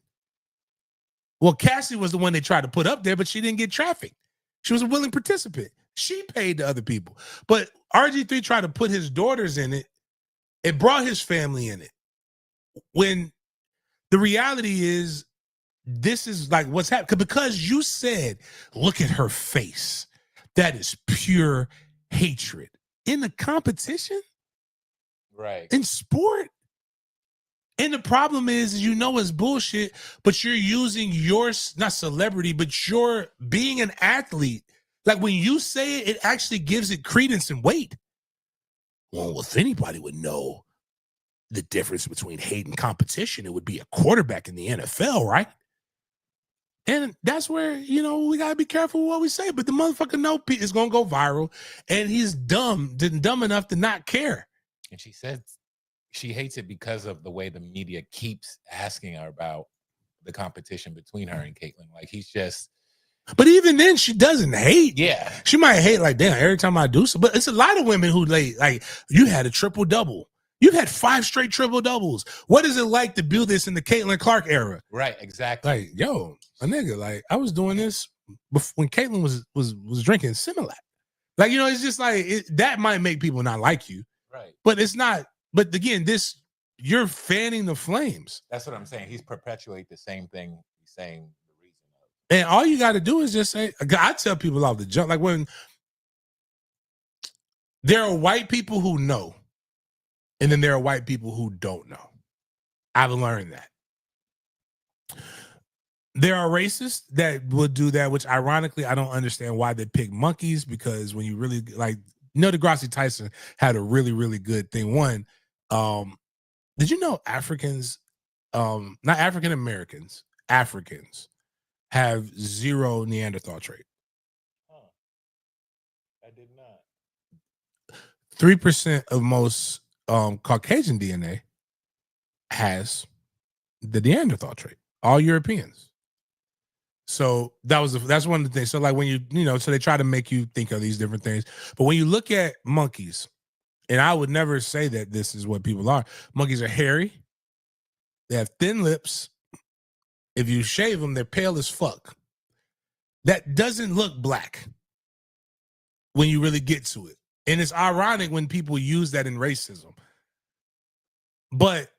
Well, Cassie was the one they tried to put up there, but she didn't get trafficked. She was a willing participant. She paid the other people. But RG3 tried to put his daughters in it. It brought his family in it. When the reality is, this is like what's happening. Because you said, look at her face. That is pure hatred. In the competition? Right. In sport? And the problem is, you know, it's bullshit, but you're using your, not celebrity, but you're being an athlete. Like, when you say it, it actually gives it credence and weight. Well, if anybody would know the difference between hate and competition, it would be a quarterback in the NFL, right? And that's where, you know, we got to be careful what we say. But the motherfucker know it's going to go viral, and he's dumb enough to not care. And she said she hates it because of the way the media keeps asking her about the competition between her and Caitlyn. Like, he's just. But even then, she doesn't hate. Yeah. She might hate, like, damn, every time I do so. But it's a lot of women who, like, you had a triple-double. You've had 5 straight triple-doubles. What is it like to do this in the Caitlyn Clark era? Right, exactly. Like, yo, a nigga, like, I was doing this when Caitlyn was drinking Similac. Like, you know, it's just like, that might make people not like you. Right. But it's not. But again, you're fanning the flames. That's what I'm saying. He's perpetuate the same thing he's saying the reason of. And all you got to do is just say, I tell people off the jump, like, when there are white people who know, and then there are white people who don't know. I've learned that. There are racists that will do that, which ironically, I don't understand why they pick monkeys, because when you really, like, Neil deGrasse Tyson had a really, really good thing. One, did you know Africans, not African Americans, Africans have 0 Neanderthal trait? Huh. I did not. 3% of most Caucasian DNA has the Neanderthal trait. All Europeans. So that's one of the things. So, like, when so they try to make you think of these different things. But when you look at monkeys, and I would never say that this is what people are. Monkeys are hairy. They have thin lips. If you shave them, they're pale as fuck. That doesn't look black when you really get to it. And it's ironic when people use that in racism. But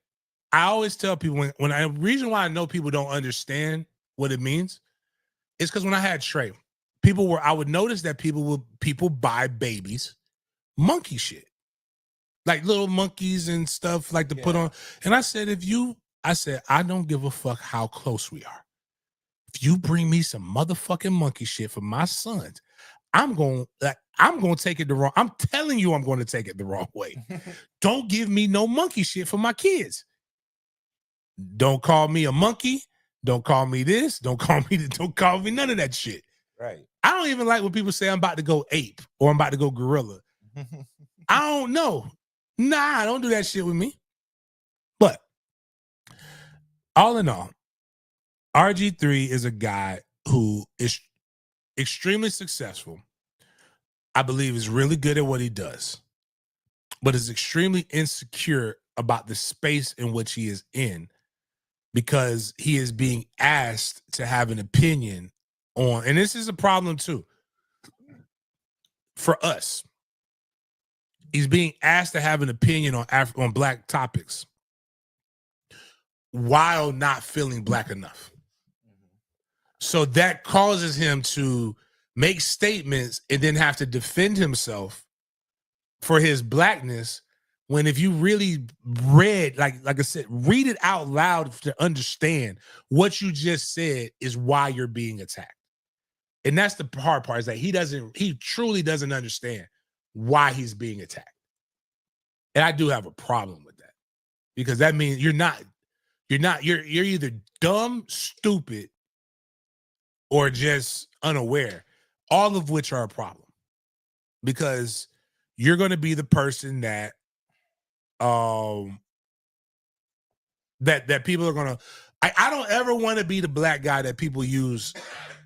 I always tell people, reason why I know people don't understand what it means is because when I had Trey, I would notice that people buy babies monkey shit. Like little monkeys and stuff, like to put on. And I said, I don't give a fuck how close we are. If you bring me some motherfucking monkey shit for my sons, I'm going to take it the wrong. I'm telling you, I'm going to take it the wrong way. Don't give me no monkey shit for my kids. Don't call me a monkey. Don't call me this. Don't call me none of that shit. Right. I don't even like when people say I'm about to go ape or I'm about to go gorilla. I don't know. Nah, don't do that shit with me. But all in all, RG3 is a guy who is extremely successful. I believe is really good at what he does, but is extremely insecure about the space in which he is in, because he is being asked to have an opinion on, and this is a problem too for us. He's being asked to have an opinion on black topics while not feeling black enough. So that causes him to make statements and then have to defend himself for his blackness, when if you really read, like I said, read it out loud to understand what you just said is why you're being attacked. And that's the hard part, is that he truly doesn't understand why he's being attacked. And I do have a problem with that, because that means you're either dumb, stupid, or just unaware. all of which are a problem because you're going to be the person that that people are going to. I don't ever want to be the black guy that people use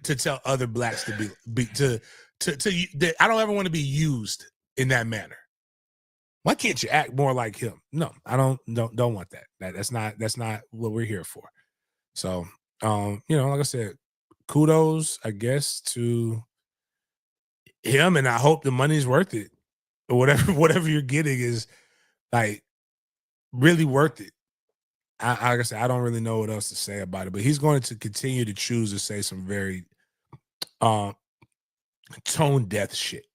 to tell other blacks to be I don't ever want to be used in that manner. Why can't you act more like him? No, I don't want that. That's not what we're here for. So, like I said, kudos, I guess, to him, and I hope the money's worth it. Or whatever you're getting is like really worth it. Like I said, I don't really know what else to say about it, but he's going to continue to choose to say some very tone deaf shit.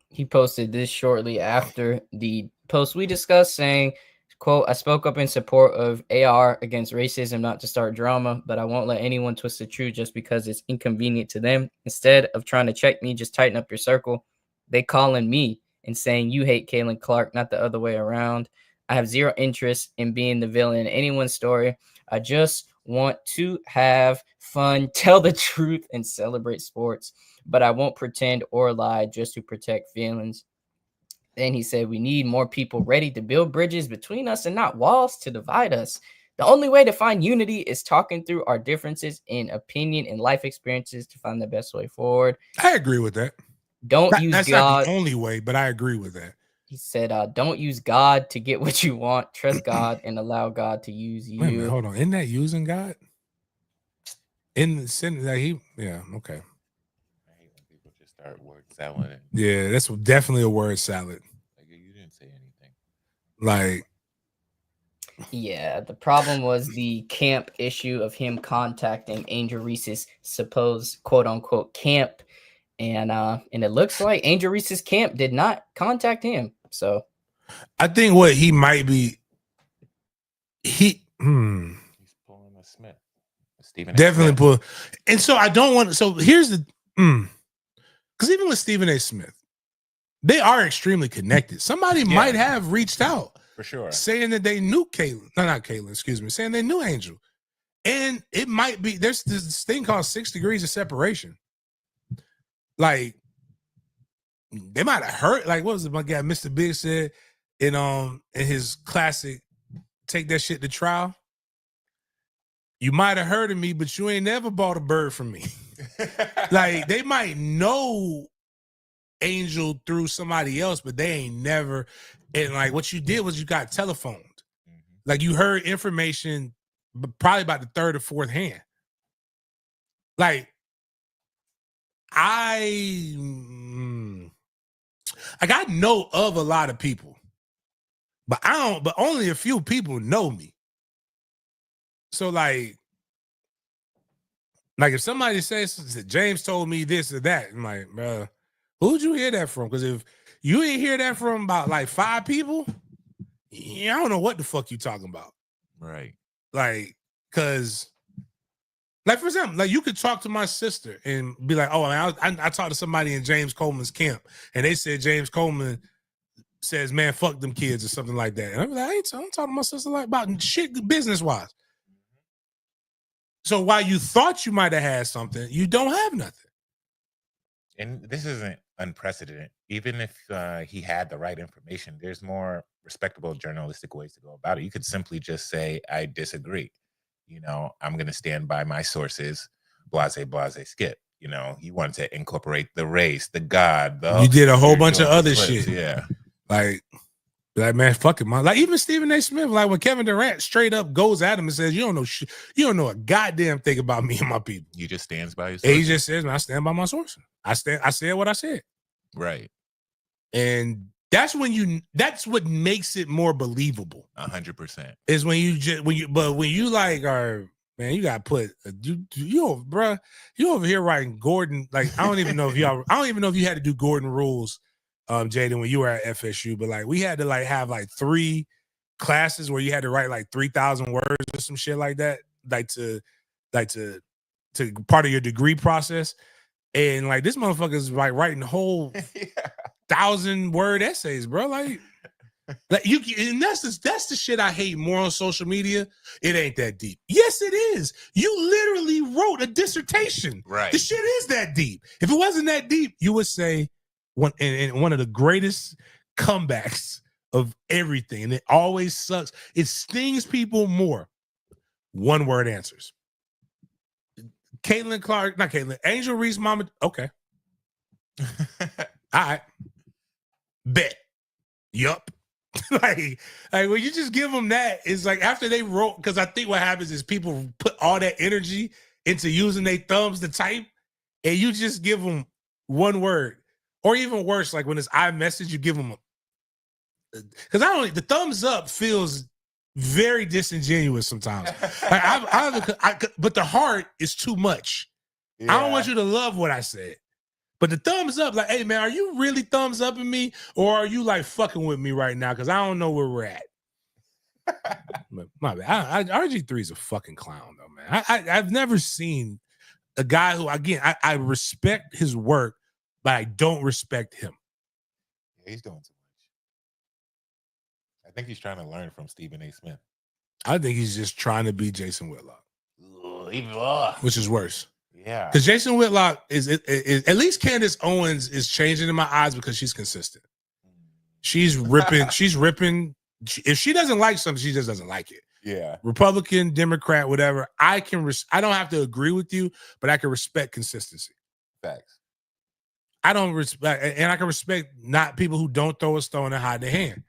He posted this shortly after the post we discussed, saying, quote, "I spoke up in support of AR against racism, not to start drama, but I won't let anyone twist the truth just because it's inconvenient to them. Instead of trying to check me, just tighten up your circle. They calling me and saying you hate Kaylin Clark, not the other way around. I have zero interest in being the villain in anyone's story. I just want to have fun, tell the truth, and celebrate sports. But I won't pretend or lie just to protect feelings." Then he said, "We need more people ready to build bridges between us and not walls to divide us. The only way to find unity is talking through our differences in opinion and life experiences to find the best way forward." I agree with that. Don't use that's God. Not the only way, but I agree with that. He said, "Don't use God to get what you want. Trust God and allow God to use you." Wait a minute, hold on. Isn't that using God? In the sentence that okay. I hate when people just start word salad. Yeah, that's definitely a word salad. Like, you didn't say anything. Like, yeah, the problem was the camp issue of him contacting Angel Reese's supposed quote unquote camp. And it looks like Angel Reese's camp did not contact him. So I think what he might be, he's pulling a Smith. Stephen definitely pull. And so I don't want. So here's the, because even with Stephen A. Smith, they are extremely connected. Somebody might have reached out for sure, saying that they knew Kaylin. No, not Kaylin. Excuse me. Saying they knew Angel, and it might be there's this thing called 6 degrees of separation. Like, they might have heard, like, what was it my guy Mr. Big said in his classic Take That Shit to Trial? You might have heard of me, but you ain't never bought a bird from me. Like, they might know Angel through somebody else, but they ain't never. And like, what you did was you got telephoned. Like, you heard information probably about the third or fourth hand. Like, I know of a lot of people, but but only a few people know me. So like if somebody says that James told me this or that, I'm like, bro, who'd you hear that from? Because if you ain't hear that from about like 5 people, I don't know what the fuck you talking about. Right. Like, because, like, for example, like, you could talk to my sister and be like, oh, I talked to somebody in James Coleman's camp, and they said James Coleman says, man, fuck them kids or something like that. And I'm like, I'm talking to my sister like about shit business-wise. So while you thought you might have had something, you don't have nothing. And this isn't unprecedented. Even if he had the right information, there's more respectable journalistic ways to go about it. You could simply just say, I disagree. I'm going to stand by my sources, blase, skip. He wanted to incorporate the race, the God. You did a whole bunch of other shit. Yeah. Like, man, fuck it, man. Like, even Stephen A. Smith, like, when Kevin Durant straight up goes at him and says, you don't know shit. You don't know a goddamn thing about me and my people. He just stands by his sources. He just says, man, I stand by my sources. I said what I said. Right. And that's what makes it more believable. 100%. Is when you like are, man, you got to put bruh, you over here writing Gordon. Like, I don't even know if you had to do Gordon rules, Jaden, when you were at FSU, but like, we had to like have like 3 classes where you had to write like 3,000 words or some shit like that, like to part of your degree process. And like, this motherfucker's like writing whole 1,000-word essays, bro. Like, Like and that's the shit I hate more on social media. It ain't that deep. Yes, it is. You literally wrote a dissertation. Right. The shit is that deep. If it wasn't that deep, you would say one of the greatest comebacks of everything, and it always sucks. It stings people more. One word answers. Angel Reese, mama. Okay. All right. Bet. Yup. like when you just give them that, it's like after they wrote, because I think what happens is people put all that energy into using their thumbs to type, and you just give them one word, or even worse, like when it's iMessage, you give them because the thumbs up feels very disingenuous sometimes. But the heart is too much. Yeah. I don't want you to love what I said. But the thumbs up, like, hey, man, are you really thumbs upping me? Or are you, like, fucking with me right now? Because I don't know where we're at. My bad. RG3 is a fucking clown, though, man. I've never seen a guy who, again, I respect his work, but I don't respect him. Yeah, he's doing too much. I think he's trying to learn from Stephen A. Smith. I think he's just trying to be Jason Whitlock. Which is worse. Yeah, because Jason Whitlock is at least Candace Owens is changing in my eyes because she's consistent. She's ripping. She's ripping. If she doesn't like something, she just doesn't like it. Yeah, Republican, Democrat, whatever. I don't have to agree with you, but I can respect consistency. Facts. I don't respect, and I can respect not people who don't throw a stone and hide their hand.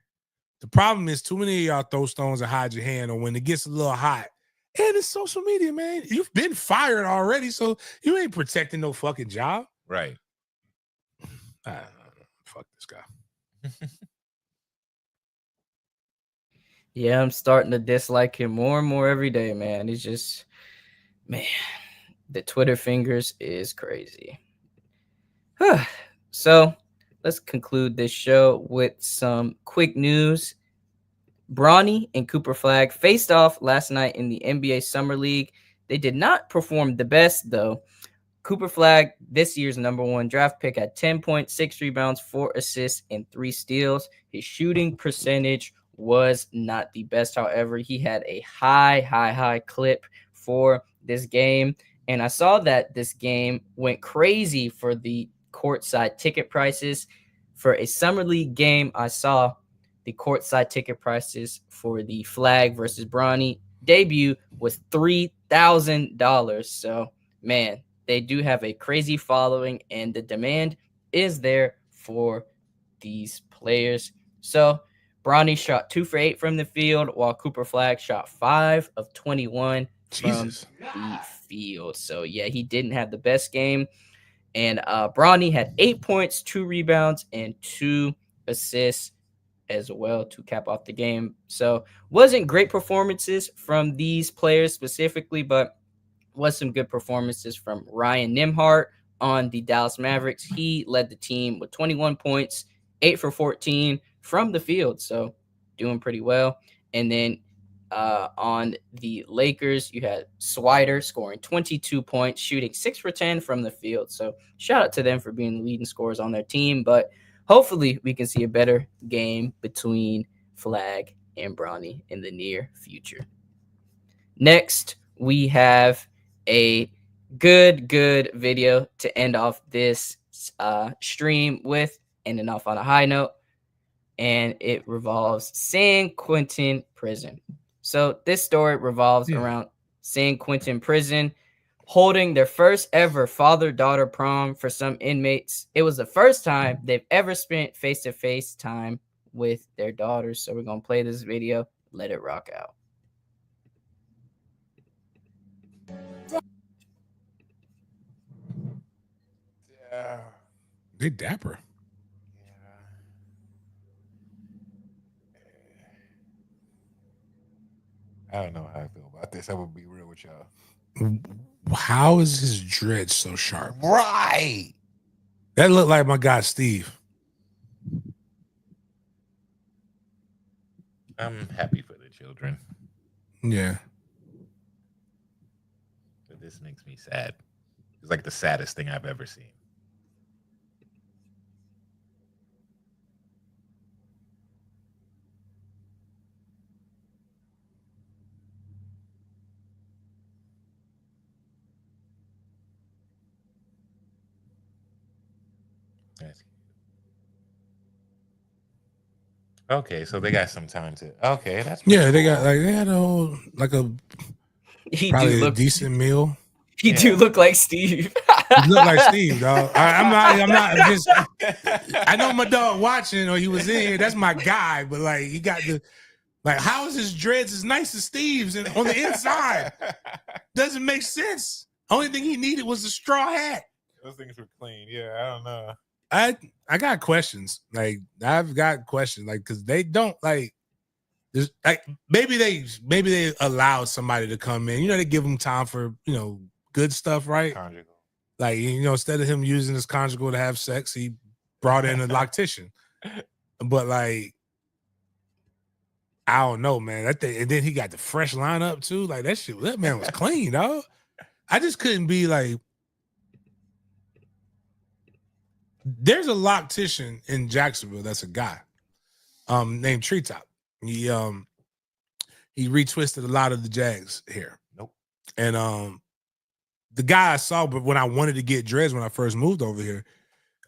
The problem is too many of y'all throw stones and hide your hand, or when it gets a little hot. And it's social media, man. You've been fired already, so you ain't protecting no fucking job. Right. Fuck this guy. Yeah, I'm starting to dislike him more and more every day, man. It's just, man, the Twitter fingers is crazy. So let's conclude this show with some quick news. Bronny and Cooper Flag faced off last night in the NBA Summer League. They did not perform the best, though. Cooper Flag, this year's #1 draft pick, had 10 points, 6 rebounds, 4 assists, and 3 steals. His shooting percentage was not the best. However, he had a high clip for this game. And I saw that this game went crazy for the courtside ticket prices. For a Summer League game, I saw the courtside ticket prices for the Flag versus Bronny debut was $3,000. So, man, they do have a crazy following, and the demand is there for these players. So, Bronny shot 2 for 8 from the field, while Cooper Flag shot 5 of 21 from the field. So, yeah, he didn't have the best game. And Bronny had 8 points, 2 rebounds, and 2 assists as well to cap off the game. So wasn't great performances from these players specifically, but was some good performances from Ryan Nembhard on the Dallas Mavericks. He led the team with 21 points, 8 for 14 from the field. So doing pretty well. And then on the Lakers, you had Swider scoring 22 points, shooting 6 for 10 from the field. So shout out to them for being the leading scorers on their team. But hopefully we can see a better game between Flag and Bronny in the near future. Next, we have a good video to end off this stream with, ending off on a high note, and it revolves San Quentin Prison. So this story revolves around San Quentin Prison holding their first ever father-daughter prom for some inmates. It was the first time they've ever spent face-to-face time with their daughters. So we're going to play this video. Let it rock out. Yeah. They dapper. I don't know how I feel about this. I will be real with y'all. How is his dread so sharp? Right. That looked like my guy Steve. I'm happy for the children. Yeah. But this makes me sad. It's like the saddest thing I've ever seen. Smith. Okay, so they got some time to. Okay, that's pretty Yeah, they got cool. like they had a whole like a He probably do a look decent meal. he do Yeah. look like Steve. He looked like Steve, dog. I'm not just. I know my dog watching or he was in here. That's my guy, but like he got the like. How is his dreads as nice as Steve's and on the inside? Doesn't make sense. Only thing he needed was a straw hat. Those things were clean. Yeah, I don't know. I got questions. Like I've got questions. Like because they don't like. There's like maybe they allowed somebody to come in. You know they give them time for good stuff, right? Conjugal. Like instead of him using his conjugal to have sex, he brought in a loctician. But like I don't know, man. That thing, and then he got the fresh lineup too. Like that shit, that man was clean, dog. I just couldn't be like. There's a loctician in Jacksonville that's a guy named Treetop. He retwisted a lot of the Jags hair. Nope. And the guy I saw, but when I wanted to get dreads when I first moved over here,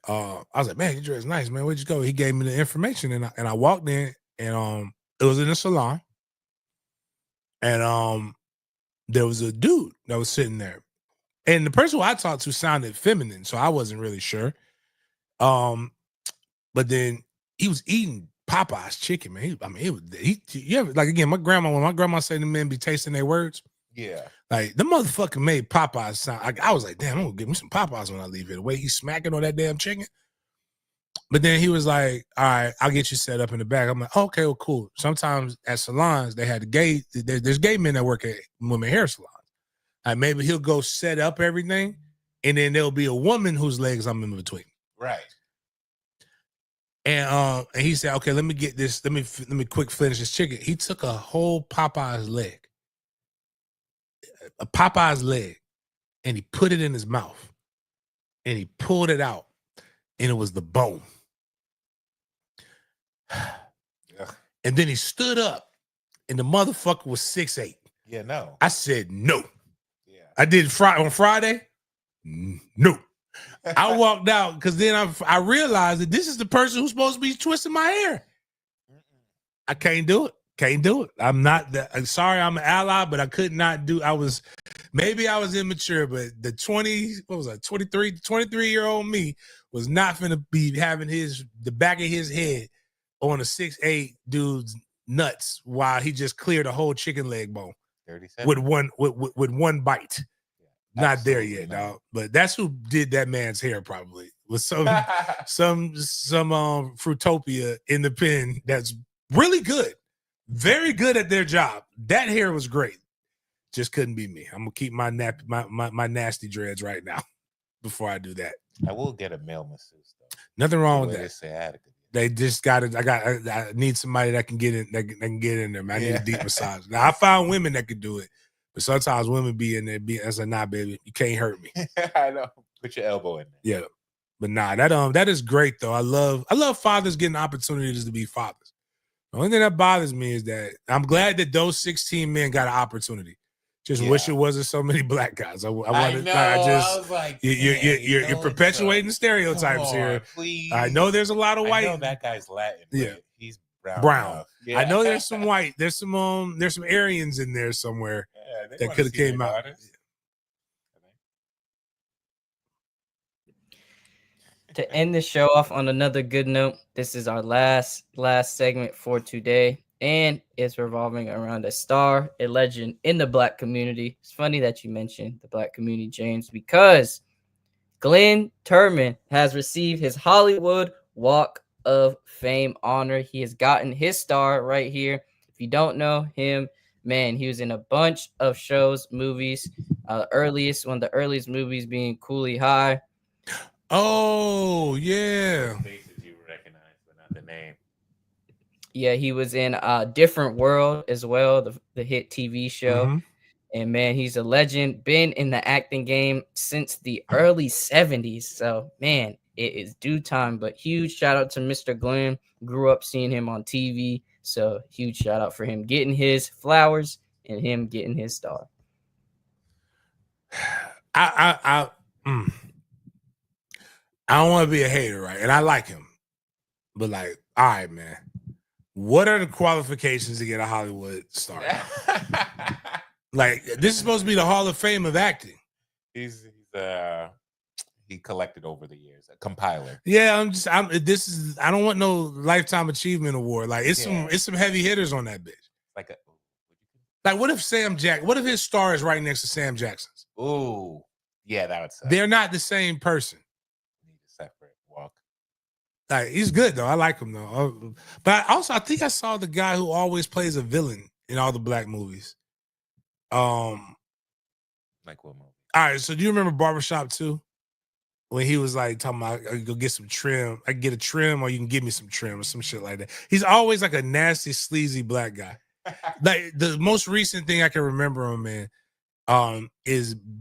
I was like, man, your dreads nice, man. Where'd you go? He gave me the information, and I walked in, and it was in a salon, and there was a dude that was sitting there, and the person who I talked to sounded feminine, so I wasn't really sure. But then he was eating Popeye's chicken, man. You ever, like again, when my grandma said the men be tasting their words. Yeah. Like the motherfucker made Popeyes sound like I was like, damn, I'm gonna give me some Popeyes when I leave here. The way he's smacking on that damn chicken. But then he was like, all right, I'll get you set up in the back. I'm like, okay, well, cool. Sometimes at salons, they had there's gay men that work at women hair salons. Like maybe he'll go set up everything, and then there'll be a woman whose legs I'm in between. Right. And he said, okay, let me get this. Let me quick finish this chicken. He took a whole Popeye's leg, and he put it in his mouth, and he pulled it out, and it was the bone. And then he stood up, and the motherfucker was 6'8". Yeah, no. I said no. Yeah. I did on Friday. No. I walked out because then I realized that this is the person who's supposed to be twisting my hair. I can't do it. Can't do it. I'm sorry, I'm an ally, but I could not do. I was immature, but the 23-year-old me was not finna be having the back of his head on a 6'8" dude's nuts while he just cleared a whole chicken leg bone 37. with one bite. Not there yet, not. dog. But that's who did that man's hair probably. With some Fruitopia in the pen that's really good. Very good at their job. That hair was great. Just couldn't be me. I'm gonna keep my nasty dreads right now before I do that. I will get a male masseuse though. Nothing wrong with that. They They just got it. I need somebody that can get in. That can get in there, man. I need a deep massage. Now I found women that could do it, but sometimes women be in there. I said, nah, baby, you can't hurt me. I know. Put your elbow in there. Yeah, but nah, that is great though. I love fathers getting opportunities to be fathers. The only thing that bothers me is that I'm glad that those 16 men got an opportunity. Just wish it wasn't so many black guys. I wanted. know. I was like, you're perpetuating stereotypes here. Please. I know there's a lot of white. I know that guy's Latin. Yeah. He's brown. Brown. Yeah. I know there's some white. There's some Aryans in there somewhere that could have came out. To end the show off on another good note, this is our last segment for today, and it's revolving around a star, a legend in the black community. It's funny that you mentioned the black community, James, because Glenn Turman has received his Hollywood Walk of Fame honor. He has gotten his star right here. If you don't know him, man, he was in a bunch of shows, movies. One of the earliest movies being Cooley High. Oh, yeah. Faces you recognize, but not the name. Yeah, he was in a Different World as well, the hit TV show. Mhm. And man, he's a legend, been in the acting game since the early 70s. So, man, it is due time. But huge shout out to Mr. Glenn. Grew up seeing him on TV. So, huge shout out for him getting his flowers and him getting his star. I don't want to be a hater, right? And I like him, but like, all right, man. What are the qualifications to get a Hollywood star? Like, this is supposed to be the Hall of Fame of acting. He collected over the years, a compiler. Yeah, I don't want no Lifetime Achievement Award. Like, it's some heavy hitters on that bitch. Like, what if what if his star is right next to Sam Jackson's? Ooh, yeah, that would suck. They're not the same person. Need a separate walk. Like, he's good though. I like him though. But I think I saw the guy who always plays a villain in all the black movies. Like what movie? All right, so do you remember Barbershop 2? When he was like talking about, I go get some trim. I can get a trim, or you can give me some trim, or some shit like that. He's always like a nasty, sleazy black guy. Like, the most recent thing I can remember him, man,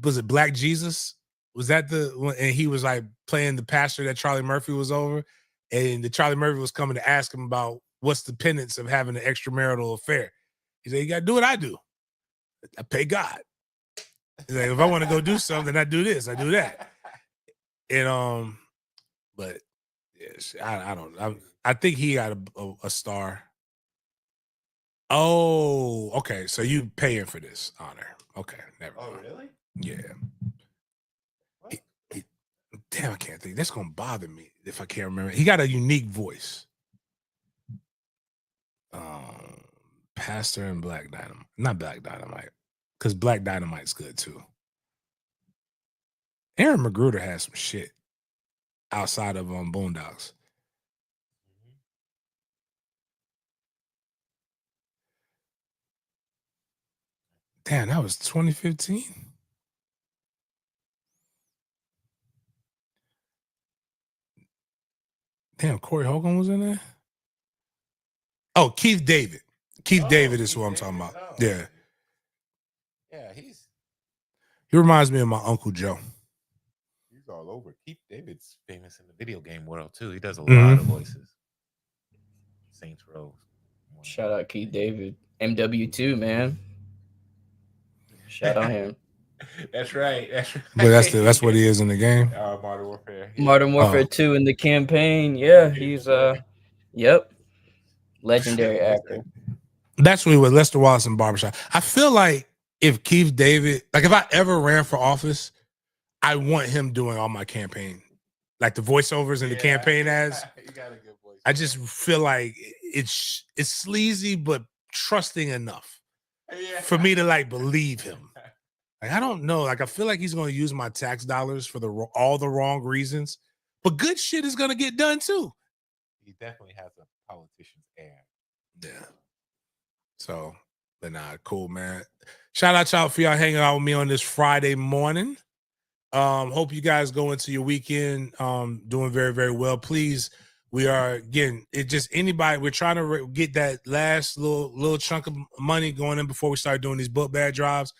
was it Black Jesus? Was that the one? And he was like playing the pastor that Charlie Murphy was over, and the Charlie Murphy was coming to ask him about what's the penance of having an extramarital affair. He said, "You got to do what I do. I pay God. He's like, if I want to go do something, I do this, I do that." And but yes, I don't. I think he got a star. Oh, okay. So you paying for this honor? Okay, never mind. Oh, really? Yeah. Damn, I can't think. That's gonna bother me if I can't remember. He got a unique voice. Pastor and Black Dynamite, not Black Dynamite, because Black Dynamite's good too. Aaron Magruder has some shit outside of Boondocks. Damn, that was 2015. Damn, Corey Hogan was in there. Oh, Keith David. Keith David is who I'm talking about. Oh. Yeah. Yeah, He reminds me of my Uncle Joe. He's all over. Keith David's famous in the video game world too. He does a lot of voices. Saints Row. Shout out Keith David. MW2, man. Shout out him. That's right. But that's what he is in the game. Modern Warfare. Yeah. Modern Warfare 2 in the campaign. Yeah, he's yep. Legendary actor. That's what he was, Lester Wallace in Barbershop. I feel like if Keith David, like if I ever ran for office, I want him doing all my campaign, like the voiceovers and the campaign ads. You got a good voice. I just feel like it's sleazy but trusting enough for me to like believe him. Like, I don't know. Like, I feel like he's going to use my tax dollars for all the wrong reasons, but good shit is going to get done too. He definitely has a politician's air. Yeah. So, but nah, cool, man. Shout out y'all for y'all hanging out with me on this Friday morning. Hope you guys go into your weekend doing very, very well. Please, we are, again, it just anybody, we're trying to get that last little chunk of money going in before we start doing these book bag drives.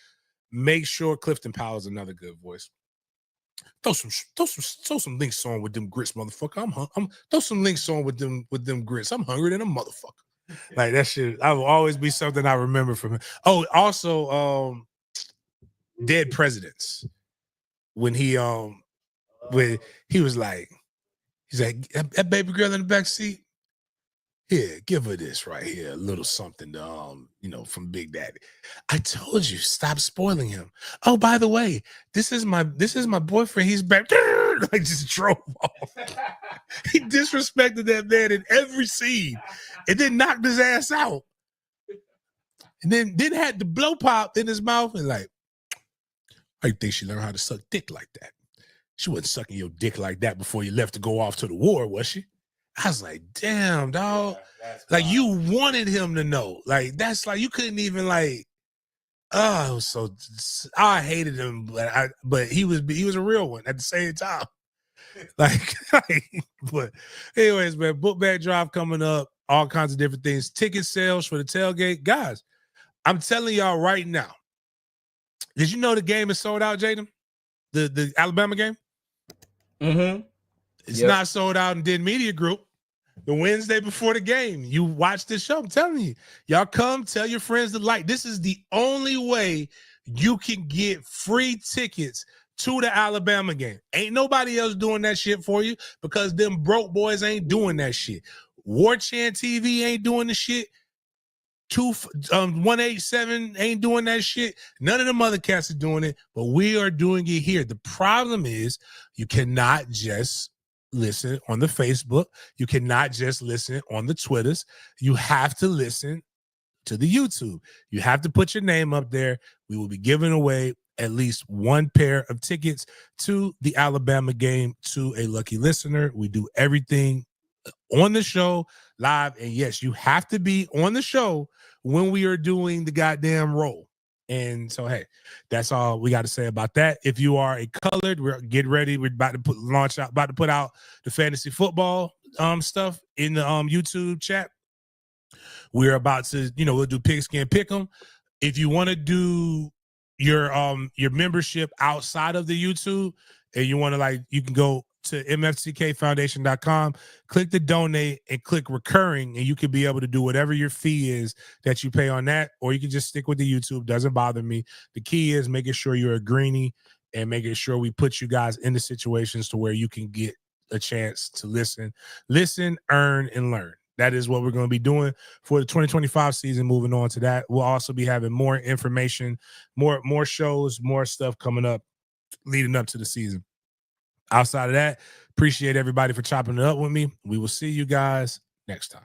Make sure Clifton Powell is another good voice. Throw some links on with them grits, motherfucker. I'm throw some links on with them grits. I'm hungry than a motherfucker. Like, that shit, I will always be something I remember from him. Oh, also, Dead Presidents. When he was like, he's like, that baby girl in the back seat. Here, give her this right here, a little something to, from Big Daddy. I told you, stop spoiling him. Oh, by the way, this is my boyfriend. He's back. Like, just drove off. He disrespected that man in every scene, and then knocked his ass out. And then had the blow pop in his mouth and like, I think she learned how to suck dick like that. She wasn't sucking your dick like that before you left to go off to the war, was she? I was like, damn, dog. Like, you wanted him to know. Like, that's like, you couldn't even like, oh, it was so, I hated him, but he was a real one at the same time. Like, but anyways, man, book bag drive coming up, all kinds of different things. Ticket sales for the tailgate. Guys, I'm telling y'all right now, did you know the game is sold out, Jaden? The Alabama game? Mm-hmm. It's not sold out in Den Media Group. The Wednesday before the game, you watch this show. I'm telling you, y'all come tell your friends to like. This is the only way you can get free tickets to the Alabama game. Ain't nobody else doing that shit for you because them broke boys ain't doing that shit. War Chant TV ain't doing the shit. 187 ain't doing that shit. None of them other cats are doing it, but we are doing it here. The problem is you cannot just listen on the Facebook. You cannot just listen on the Twitters. You have to listen to the YouTube. You have to put your name up there. We will be giving away at least one pair of tickets to the Alabama game to a lucky listener. We do everything on the show live, and yes, you have to be on the show when we are doing the goddamn roll. And so, hey, that's all we got to say about that. If you are a colored, we're getting ready. We're about to put out the fantasy football stuff in the YouTube chat. We're about to, we'll do pigskin pick'em. If you want to do your membership outside of the YouTube, and you want to you can go to mfckfoundation.com, click the donate and click recurring, and you can be able to do whatever your fee is that you pay on that, or you can just stick with the YouTube. Doesn't bother me. The key is making sure you're a greenie and making sure we put you guys into situations to where you can get a chance to listen, earn, and learn. That is what we're going to be doing for the 2025 season. Moving on to that, we'll also be having more information, more shows, more stuff coming up leading up to the season. Outside of that, appreciate everybody for chopping it up with me. We will see you guys next time.